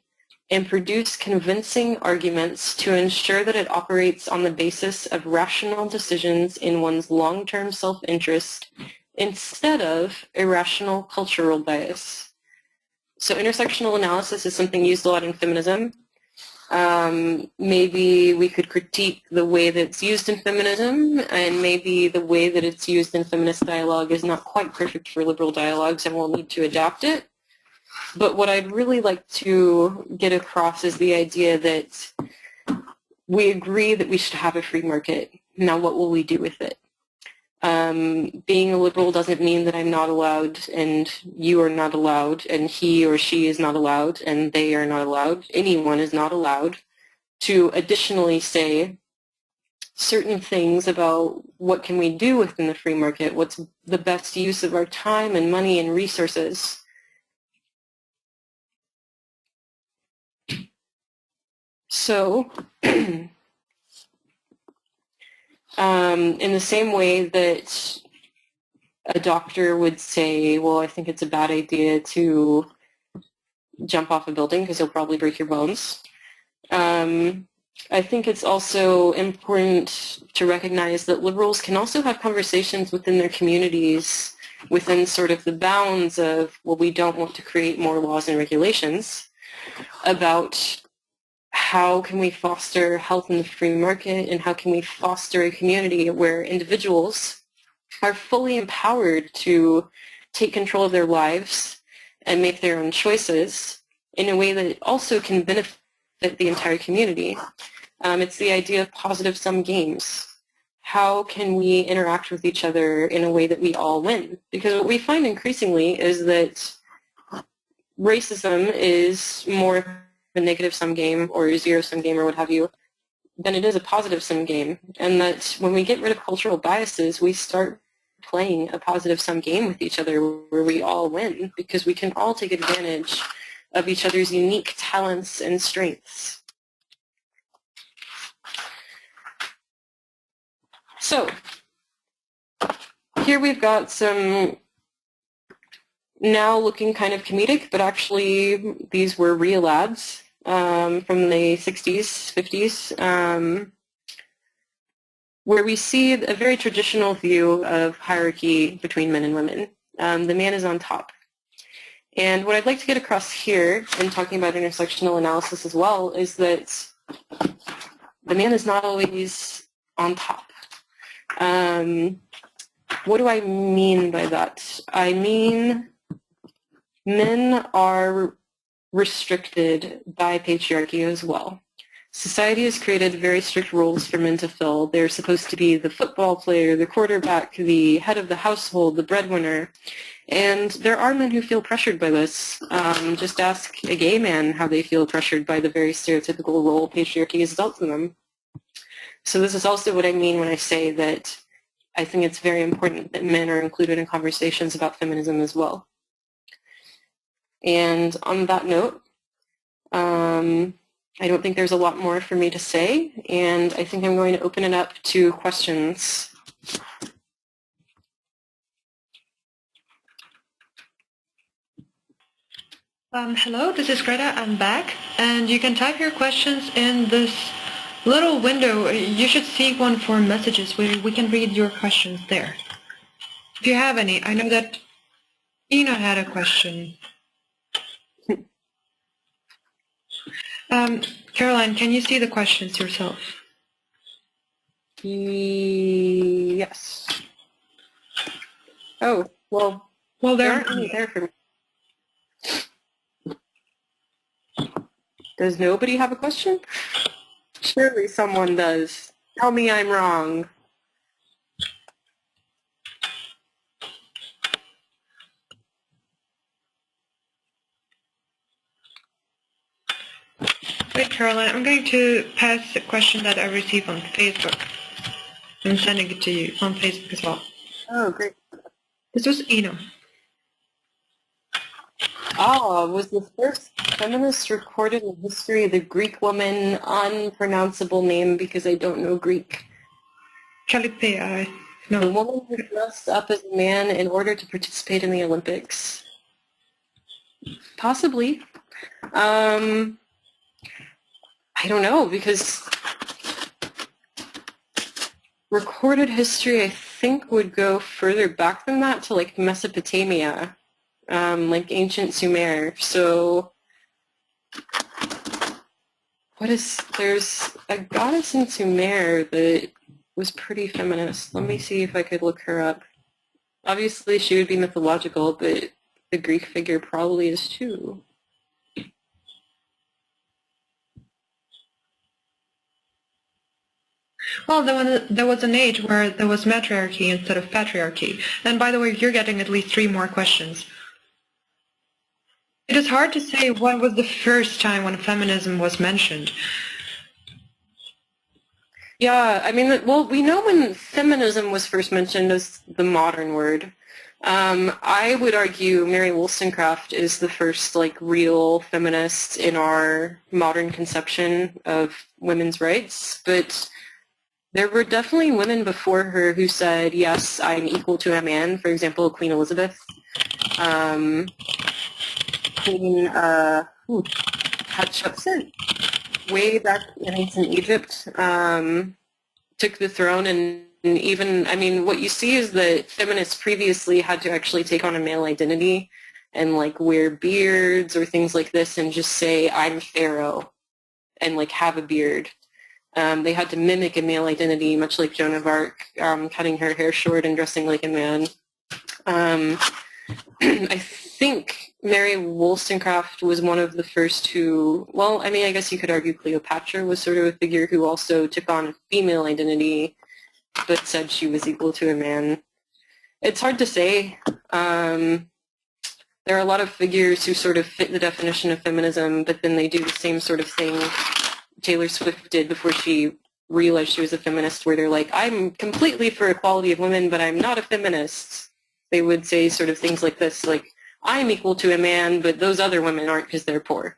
and produce convincing arguments to ensure that it operates on the basis of rational decisions in one's long-term self-interest instead of irrational cultural bias? So intersectional analysis is something used a lot in feminism. Maybe we could critique the way that it's used in feminism, and maybe the way that it's used in feminist dialogue is not quite perfect for liberal dialogues and we'll need to adapt it. But what I'd really like to get across is the idea that we agree that we should have a free market. Now what will we do with it? Being a liberal doesn't mean that I'm not allowed and you are not allowed and he or she is not allowed and they are not allowed. Anyone is not allowed to additionally say certain things about what can we do within the free market, what's the best use of our time and money and resources. So, in the same way that a doctor would say, well, I think it's a bad idea to jump off a building because you'll probably break your bones. I think it's also important to recognize that liberals can also have conversations within their communities within sort of the bounds of, well, we don't want to create more laws and regulations about how can we foster health in the free market and how can we foster a community where individuals are fully empowered to take control of their lives and make their own choices in a way that also can benefit the entire community. It's the idea of positive sum games. How can we interact with each other in a way that we all win? Because what we find increasingly is that racism is more a negative sum game or a zero sum game or what have you than it is a positive sum game, and that when we get rid of cultural biases we start playing a positive sum game with each other where we all win because we can all take advantage of each other's unique talents and strengths. So here we've got some now looking kind of comedic, but actually these were real ads from the 60s, 50s, where we see a very traditional view of hierarchy between men and women. The man is on top. And what I'd like to get across here in talking about intersectional analysis as well is that the man is not always on top. What do I mean by that? I mean men are restricted by patriarchy as well. Society has created very strict rules for men to fill. They're supposed to be the football player, the quarterback, the head of the household, the breadwinner. And there are men who feel pressured by this. Just ask a gay man how they feel pressured by the very stereotypical role patriarchy has dealt to them. So this is also what I mean when I say that I think it's very important that men are included in conversations about feminism as well. And on that note, I don't think there's a lot more for me to say, and I think I'm going to open it up to questions. Hello, this is Greta. I'm back, and you can type your questions in this little window. You should see one for messages. We can read your questions there. If you have any. I know that Ina had a question. Caroline, can you see the questions yourself? Yes. Oh, well, there aren't any there for me. Does nobody have a question? Surely someone does. Tell me I'm wrong. Wait, Caroline, I'm going to pass the question that I received on Facebook. I'm sending it to you on Facebook as well. Oh, great. This was Eno. Was the first feminist recorded in history the Greek woman, unpronounceable name because I don't know Greek. Calliope, no. The woman who dressed up as a man in order to participate in the Olympics. Possibly. I don't know, because recorded history, I think, would go further back than that to, like, Mesopotamia, like ancient Sumer. So, there's a goddess in Sumer that was pretty feminist. Let me see if I could look her up. Obviously, she would be mythological, but the Greek figure probably is too. Well, there was an age where there was matriarchy instead of patriarchy. And by the way, you're getting at least 3 more questions. It is hard to say when was the first time when feminism was mentioned. Yeah, I mean, well, we know when feminism was first mentioned as the modern word. I would argue Mary Wollstonecraft is the first, like, real feminist in our modern conception of women's rights, but there were definitely women before her who said, yes, I'm equal to a man. For example, Queen Elizabeth. Queen Hatshepsut, way back in ancient Egypt, took the throne, and even, I mean, what you see is that feminists previously had to actually take on a male identity and, like, wear beards or things like this and just say, I'm Pharaoh, and, like, have a beard. They had to mimic a male identity, much like Joan of Arc, cutting her hair short and dressing like a man. I think Mary Wollstonecraft was one of the first who, well, I mean, I guess you could argue Cleopatra was sort of a figure who also took on a female identity but said she was equal to a man. It's hard to say. There are a lot of figures who sort of fit the definition of feminism, but then they do the same sort of thing Taylor Swift did before she realized she was a feminist, where they're like, I'm completely for equality of women, but I'm not a feminist. They would say sort of things like this, like, I'm equal to a man, but those other women aren't because they're poor.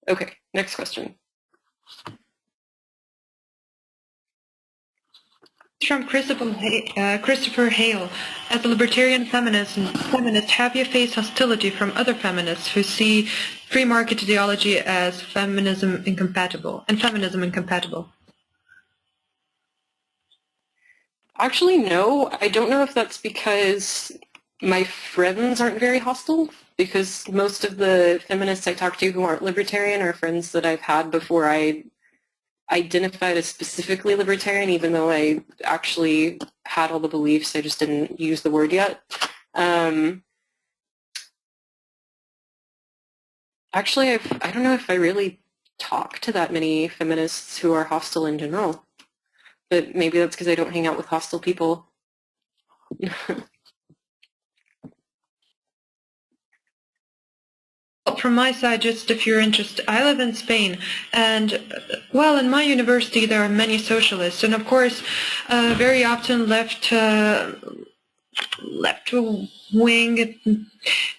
Okay, next question. From Christopher Hale. As a libertarian feminist, have you faced hostility from other feminists who see free market ideology as feminism incompatible? Actually, no. I don't know if that's because my friends aren't very hostile, because most of the feminists I talk to who aren't libertarian are friends that I've had before I identified as specifically libertarian, even though I actually had all the beliefs. I just didn't use the word yet. Actually, I don't know if I really talk to that many feminists who are hostile in general, but maybe that's because I don't hang out with hostile people. From my side, just if you're interested, I live in Spain, and, well, in my university there are many socialists, and of course, very often left-wing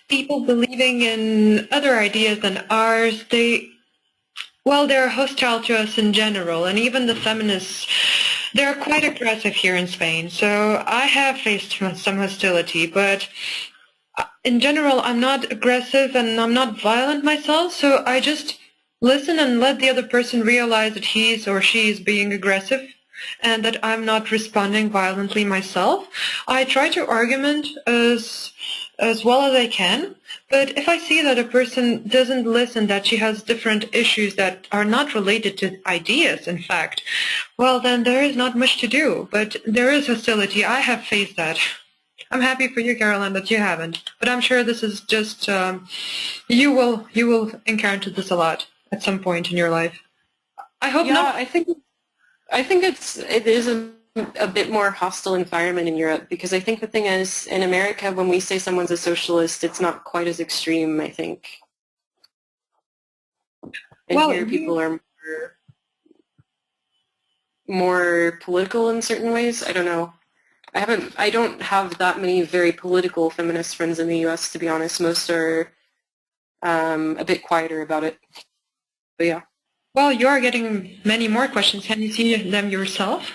people believing in other ideas than ours. They're hostile to us in general, and even the feminists, they're quite aggressive here in Spain, so I have faced some hostility, but in general, I'm not aggressive and I'm not violent myself, so I just listen and let the other person realize that he's or she is being aggressive. and that I'm not responding violently myself. I try to argument as well as I can, but if I see that a person doesn't listen, that she has different issues that are not related to ideas, in fact, well, then there is not much to do. But there is hostility. I have faced that. I'm happy for you, Caroline, that you haven't. But I'm sure this is just you will encounter this a lot at some point in your life. I hope not. I think it is a bit more hostile environment in Europe, because I think the thing is, in America, when we say someone's a socialist, it's not quite as extreme, I think. And Well, here people are more political in certain ways. I don't know. I don't have that many very political feminist friends in the U.S., to be honest. Most are a bit quieter about it. But yeah. Well, you are getting many more questions. Can you see them yourself?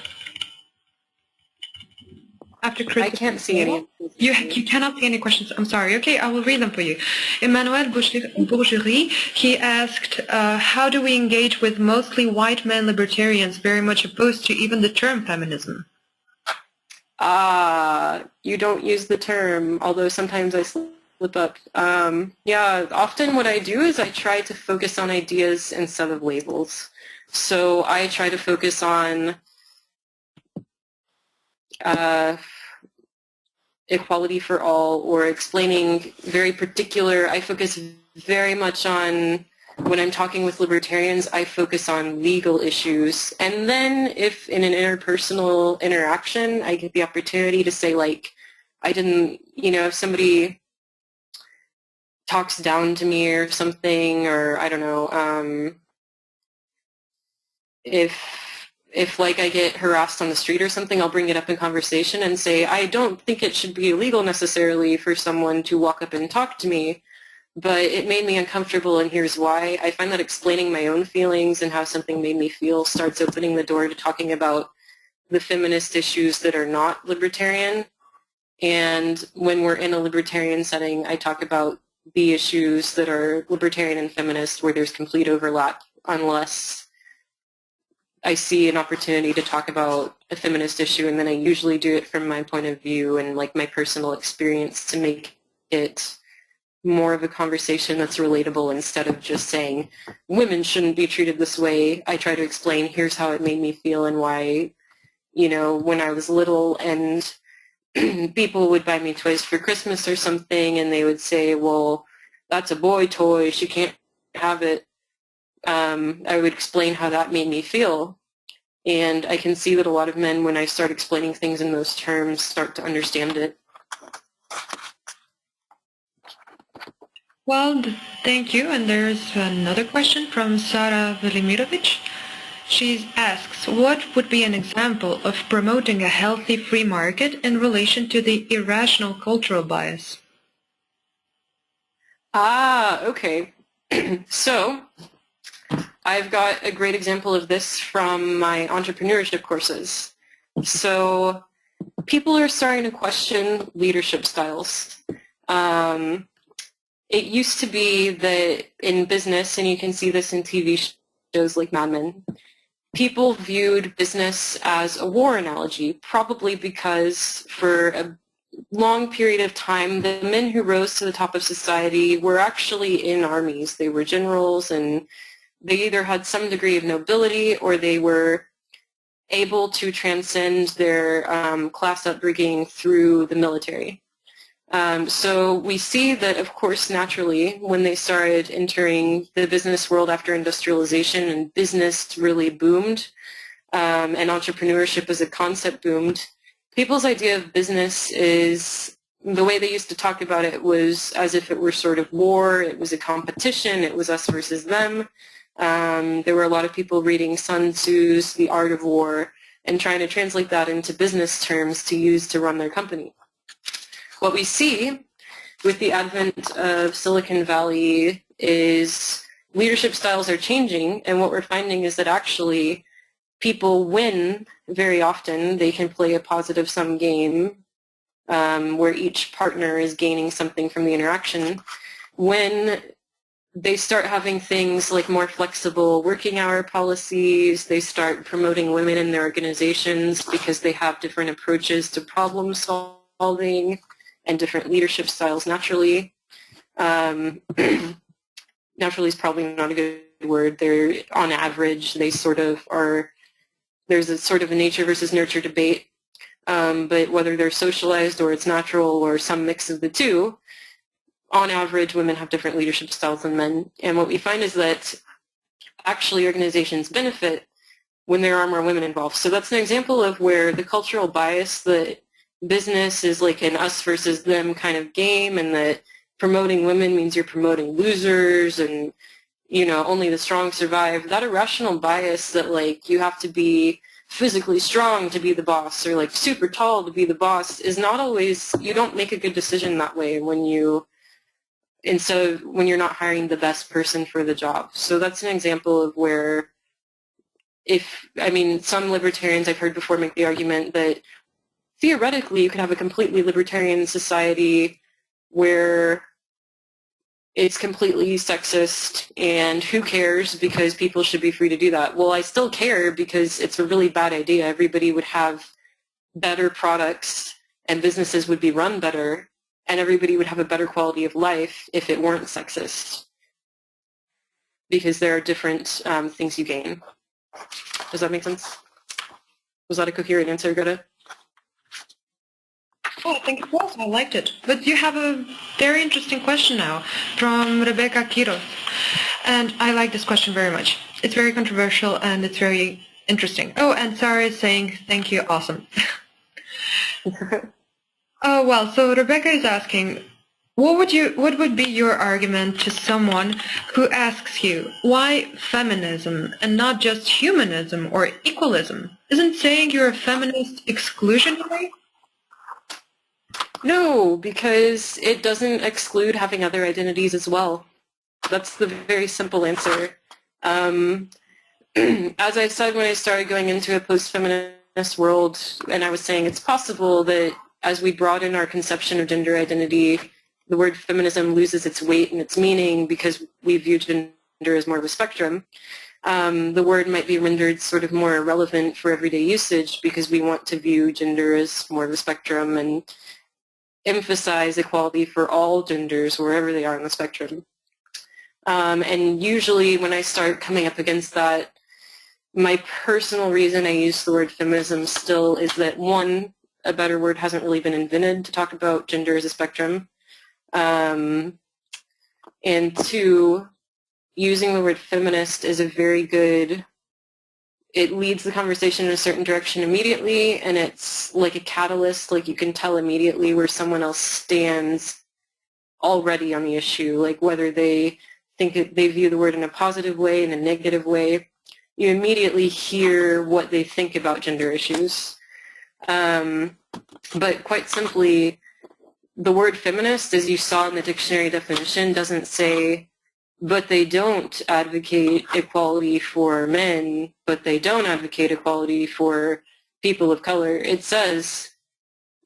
After I can't see any. You cannot see any questions. I'm sorry. Okay, I will read them for you. Emmanuel Bourgerie, he asked, how do we engage with mostly white men libertarians very much opposed to even the term feminism? You don't use the term, although sometimes I slip up. Yeah, often what I do is I try to focus on ideas instead of labels. So I try to focus on equality for all, or explaining very particular. I focus very much on, when I'm talking with libertarians, I focus on legal issues. And then if in an interpersonal interaction, I get the opportunity to say, like, I didn't, if somebody talks down to me or something, or I don't know, if like I get harassed on the street or something, I'll bring it up in conversation and say, I don't think it should be illegal necessarily for someone to walk up and talk to me, but it made me uncomfortable, and here's why. I find that explaining my own feelings and how something made me feel starts opening the door to talking about the feminist issues that are not libertarian. And when we're in a libertarian setting, I talk about the issues that are libertarian and feminist where there's complete overlap, unless I see an opportunity to talk about a feminist issue, and then I usually do it from my point of view and like my personal experience to make it more of a conversation that's relatable, instead of just saying women shouldn't be treated this way. I try to explain, here's how it made me feel and why, when I was little and people would buy me toys for Christmas or something, and they would say, well, that's a boy toy, she can't have it. I would explain how that made me feel. And I can see that a lot of men, when I start explaining things in those terms, start to understand it. Well, thank you. And there's another question from Sara Velimirovic. She asks, what would be an example of promoting a healthy free market in relation to the irrational cultural bias? Okay. So I've got a great example of this from my entrepreneurship courses. So people are starting to question leadership styles. It used to be that in business, and you can see this in TV shows like Mad Men, people viewed business as a war analogy, probably because for a long period of time, the men who rose to the top of society were actually in armies. They were generals, and they either had some degree of nobility or they were able to transcend their class upbringing through the military. So we see that, of course, naturally, when they started entering the business world after industrialization and business really boomed, and entrepreneurship as a concept boomed, people's idea of business is, the way they used to talk about it was as if it were sort of war, it was a competition, it was us versus them. There were a lot of people reading Sun Tzu's The Art of War and trying to translate that into business terms to use to run their company. What we see with the advent of Silicon Valley is leadership styles are changing, and what we're finding is that actually people win very often. They can play a positive-sum game where each partner is gaining something from the interaction when they start having things like more flexible working hour policies. They start promoting women in their organizations because they have different approaches to problem solving and different leadership styles naturally. Naturally is probably not a good word. They're, on average, they sort of are, there's a sort of a nature versus nurture debate. But whether they're socialized or it's natural or some mix of the two, on average, women have different leadership styles than men. And what we find is that actually organizations benefit when there are more women involved. So that's an example of where the cultural bias that business is like an us versus them kind of game, and that promoting women means you're promoting losers and, you know, only the strong survive. That irrational bias that like you have to be physically strong to be the boss or like super tall to be the boss is not always, you don't make a good decision that way when you, and so when you're not hiring the best person for the job. So that's an example of where some libertarians I've heard before make the argument that theoretically you could have a completely libertarian society where it's completely sexist and who cares because people should be free to do that. Well, I still care because it's a really bad idea. Everybody would have better products and businesses would be run better and everybody would have a better quality of life if it weren't sexist, because there are different things you gain. Does that make sense? Was that a coherent answer, Greta? Oh, I think it was. I liked it. But you have a very interesting question now from Rebecca Quiroz. And I like this question very much. It's very controversial and it's very interesting. Oh, and Sarah is saying, thank you, awesome. Oh, well, so Rebecca is asking, what would be your argument to someone who asks you, why feminism and not just humanism or equalism? Isn't saying you're a feminist exclusionary? No, because it doesn't exclude having other identities as well. That's the very simple answer. As I said when I started going into a post-feminist world, and I was saying it's possible that as we broaden our conception of gender identity, the word feminism loses its weight and its meaning because we view gender as more of a spectrum. The word might be rendered sort of more irrelevant for everyday usage because we want to view gender as more of a spectrum and emphasize equality for all genders wherever they are on the spectrum. And usually when I start coming up against that, my personal reason I use the word feminism still is that, one, a better word hasn't really been invented to talk about gender as a spectrum. And two, using the word feminist is a very good, it leads the conversation in a certain direction immediately, and it's like a catalyst, like you can tell immediately where someone else stands already on the issue, like whether they think they view the word in a positive way, in a negative way. You immediately hear what they think about gender issues. But quite simply, the word feminist, as you saw in the dictionary definition, doesn't say, but they don't advocate equality for men, but they don't advocate equality for people of color. It says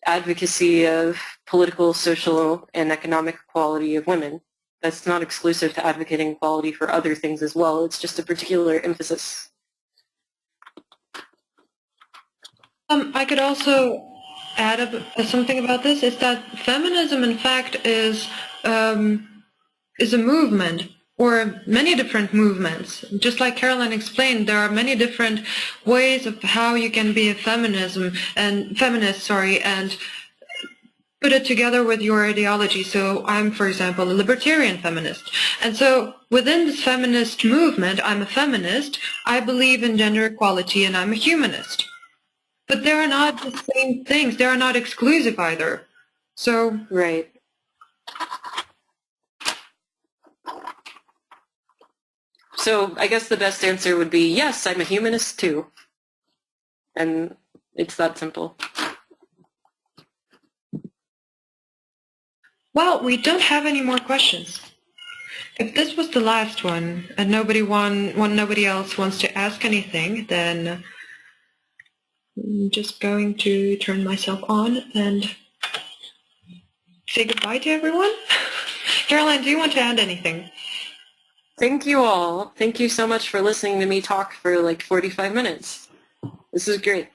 advocacy of political, social, and economic equality of women. That's not exclusive to advocating equality for other things as well. It's just a particular emphasis. I could also add something about this, is that feminism, in fact, is a movement, or many different movements. Just like Caroline explained, there are many different ways of how you can be a feminist, and put it together with your ideology. So I'm, for example, a libertarian feminist. And so within this feminist movement, I'm a feminist, I believe in gender equality, and I'm a humanist. But they are not the same things. They are not exclusive either. So... Right. So I guess the best answer would be, yes, I'm a humanist too. And it's that simple. Well, we don't have any more questions. If this was the last one and nobody else wants to ask anything, then I'm just going to turn myself on and say goodbye to everyone. Caroline, do you want to add anything? Thank you all. Thank you so much for listening to me talk for like 45 minutes. This is great.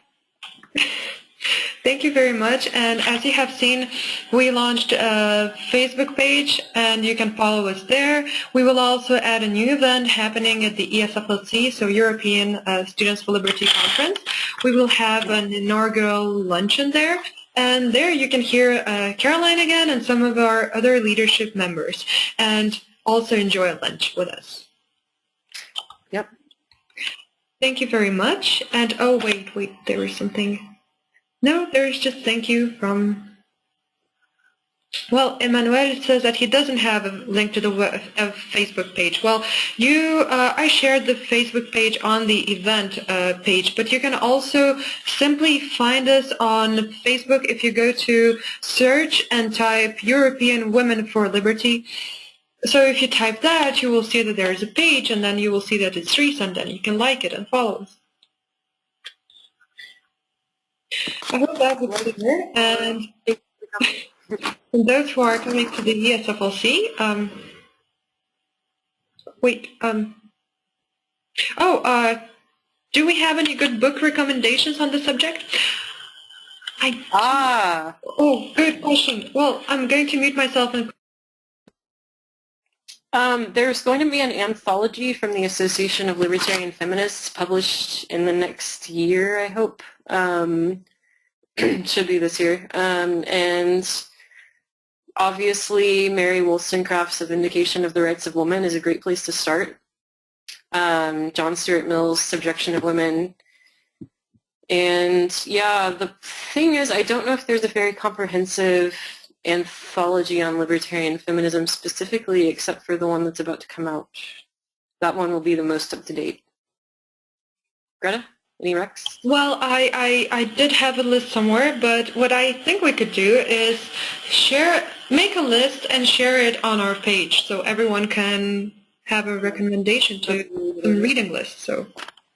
Thank you very much. And as you have seen, we launched a Facebook page, and you can follow us there. We will also add a new event happening at the ESFLC, so European Students for Liberty Conference. We will have an inaugural luncheon there, and there you can hear Caroline again and some of our other leadership members, and also enjoy a lunch with us. Yep. Thank you very much. And oh, wait, there was something. No, there's just thank you from, well, Emmanuel says that he doesn't have a link to the Facebook page. Well, I shared the Facebook page on the event page, but you can also simply find us on Facebook if you go to search and type European Women for Liberty. So if you type that, you will see that there is a page, and then you will see that it's recent, and you can like it and follow us. I hope everybody here, and those who are coming to the ESFLC, do we have any good book recommendations on the subject? Oh, good question. Well, I'm going to mute myself and... There's going to be an anthology from the Association of Libertarian Feminists published in the next year, I hope. Should be this year. And obviously, Mary Wollstonecraft's A Vindication of the Rights of Woman is a great place to start. John Stuart Mill's Subjection of Women. And yeah, the thing is, I don't know if there's a very comprehensive anthology on libertarian feminism specifically, except for the one that's about to come out. That one will be the most up-to-date. Greta, any recs? Well, I did have a list somewhere, but what I think we could do is make a list and share it on our page so everyone can have a recommendation to some reading lists. So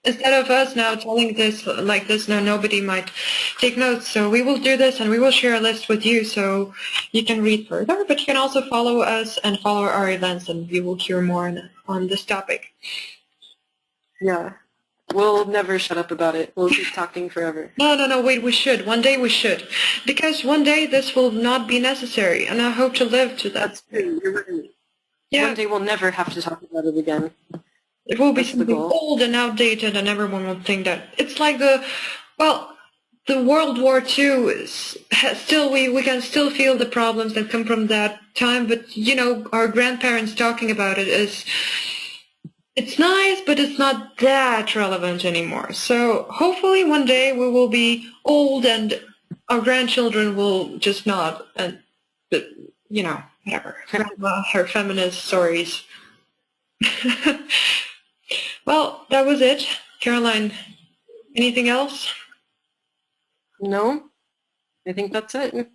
instead of us now telling this like this, now nobody might take notes. So we will do this, and we will share a list with you so you can read further, but you can also follow us and follow our events, and you will hear more on this topic. Yeah. We'll never shut up about it. We'll keep talking forever. No, wait, we should. One day we should. Because one day this will not be necessary, and I hope to live to that. That's true. You're right. Yeah. One day we'll never have to talk about it again. It will be something old and outdated, and everyone will think that it's like the World War II is still, we can still feel the problems that come from that time, but you know, our grandparents talking about it is, it's nice, but it's not that relevant anymore. So hopefully one day we will be old and our grandchildren will just not, and but you know, whatever. Her feminist stories. Well, that was it. Caroline, anything else? No, I think that's it.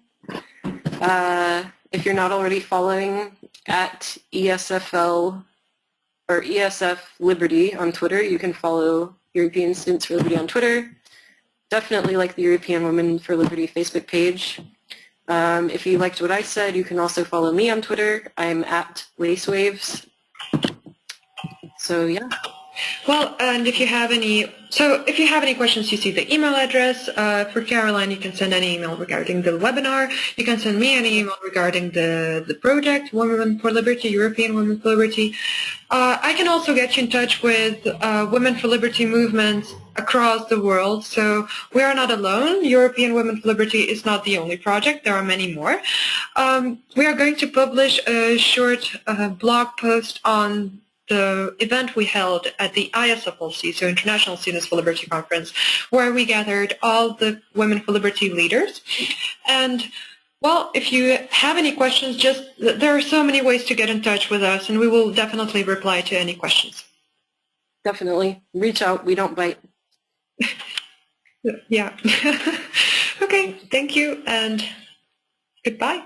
If you're not already following at ESFL or ESF Liberty on Twitter, you can follow European Students for Liberty on Twitter. Definitely like the European Women for Liberty Facebook page. If you liked what I said, you can also follow me on Twitter. I'm at Lacewaves. So yeah. Well, and if you have any questions, you see the email address. For Caroline, you can send any email regarding the webinar. You can send me any email regarding the project, Women for Liberty, European Women for Liberty. I can also get you in touch with Women for Liberty movements across the world. So we are not alone. European Women for Liberty is not the only project. There are many more. We are going to publish a short blog post on the event we held at the ISFLC, so International Students for Liberty Conference, where we gathered all the Women for Liberty leaders. And, well, if you have any questions, there are so many ways to get in touch with us, and we will definitely reply to any questions. Definitely. Reach out. We don't bite. Yeah. Okay, thank you, and goodbye.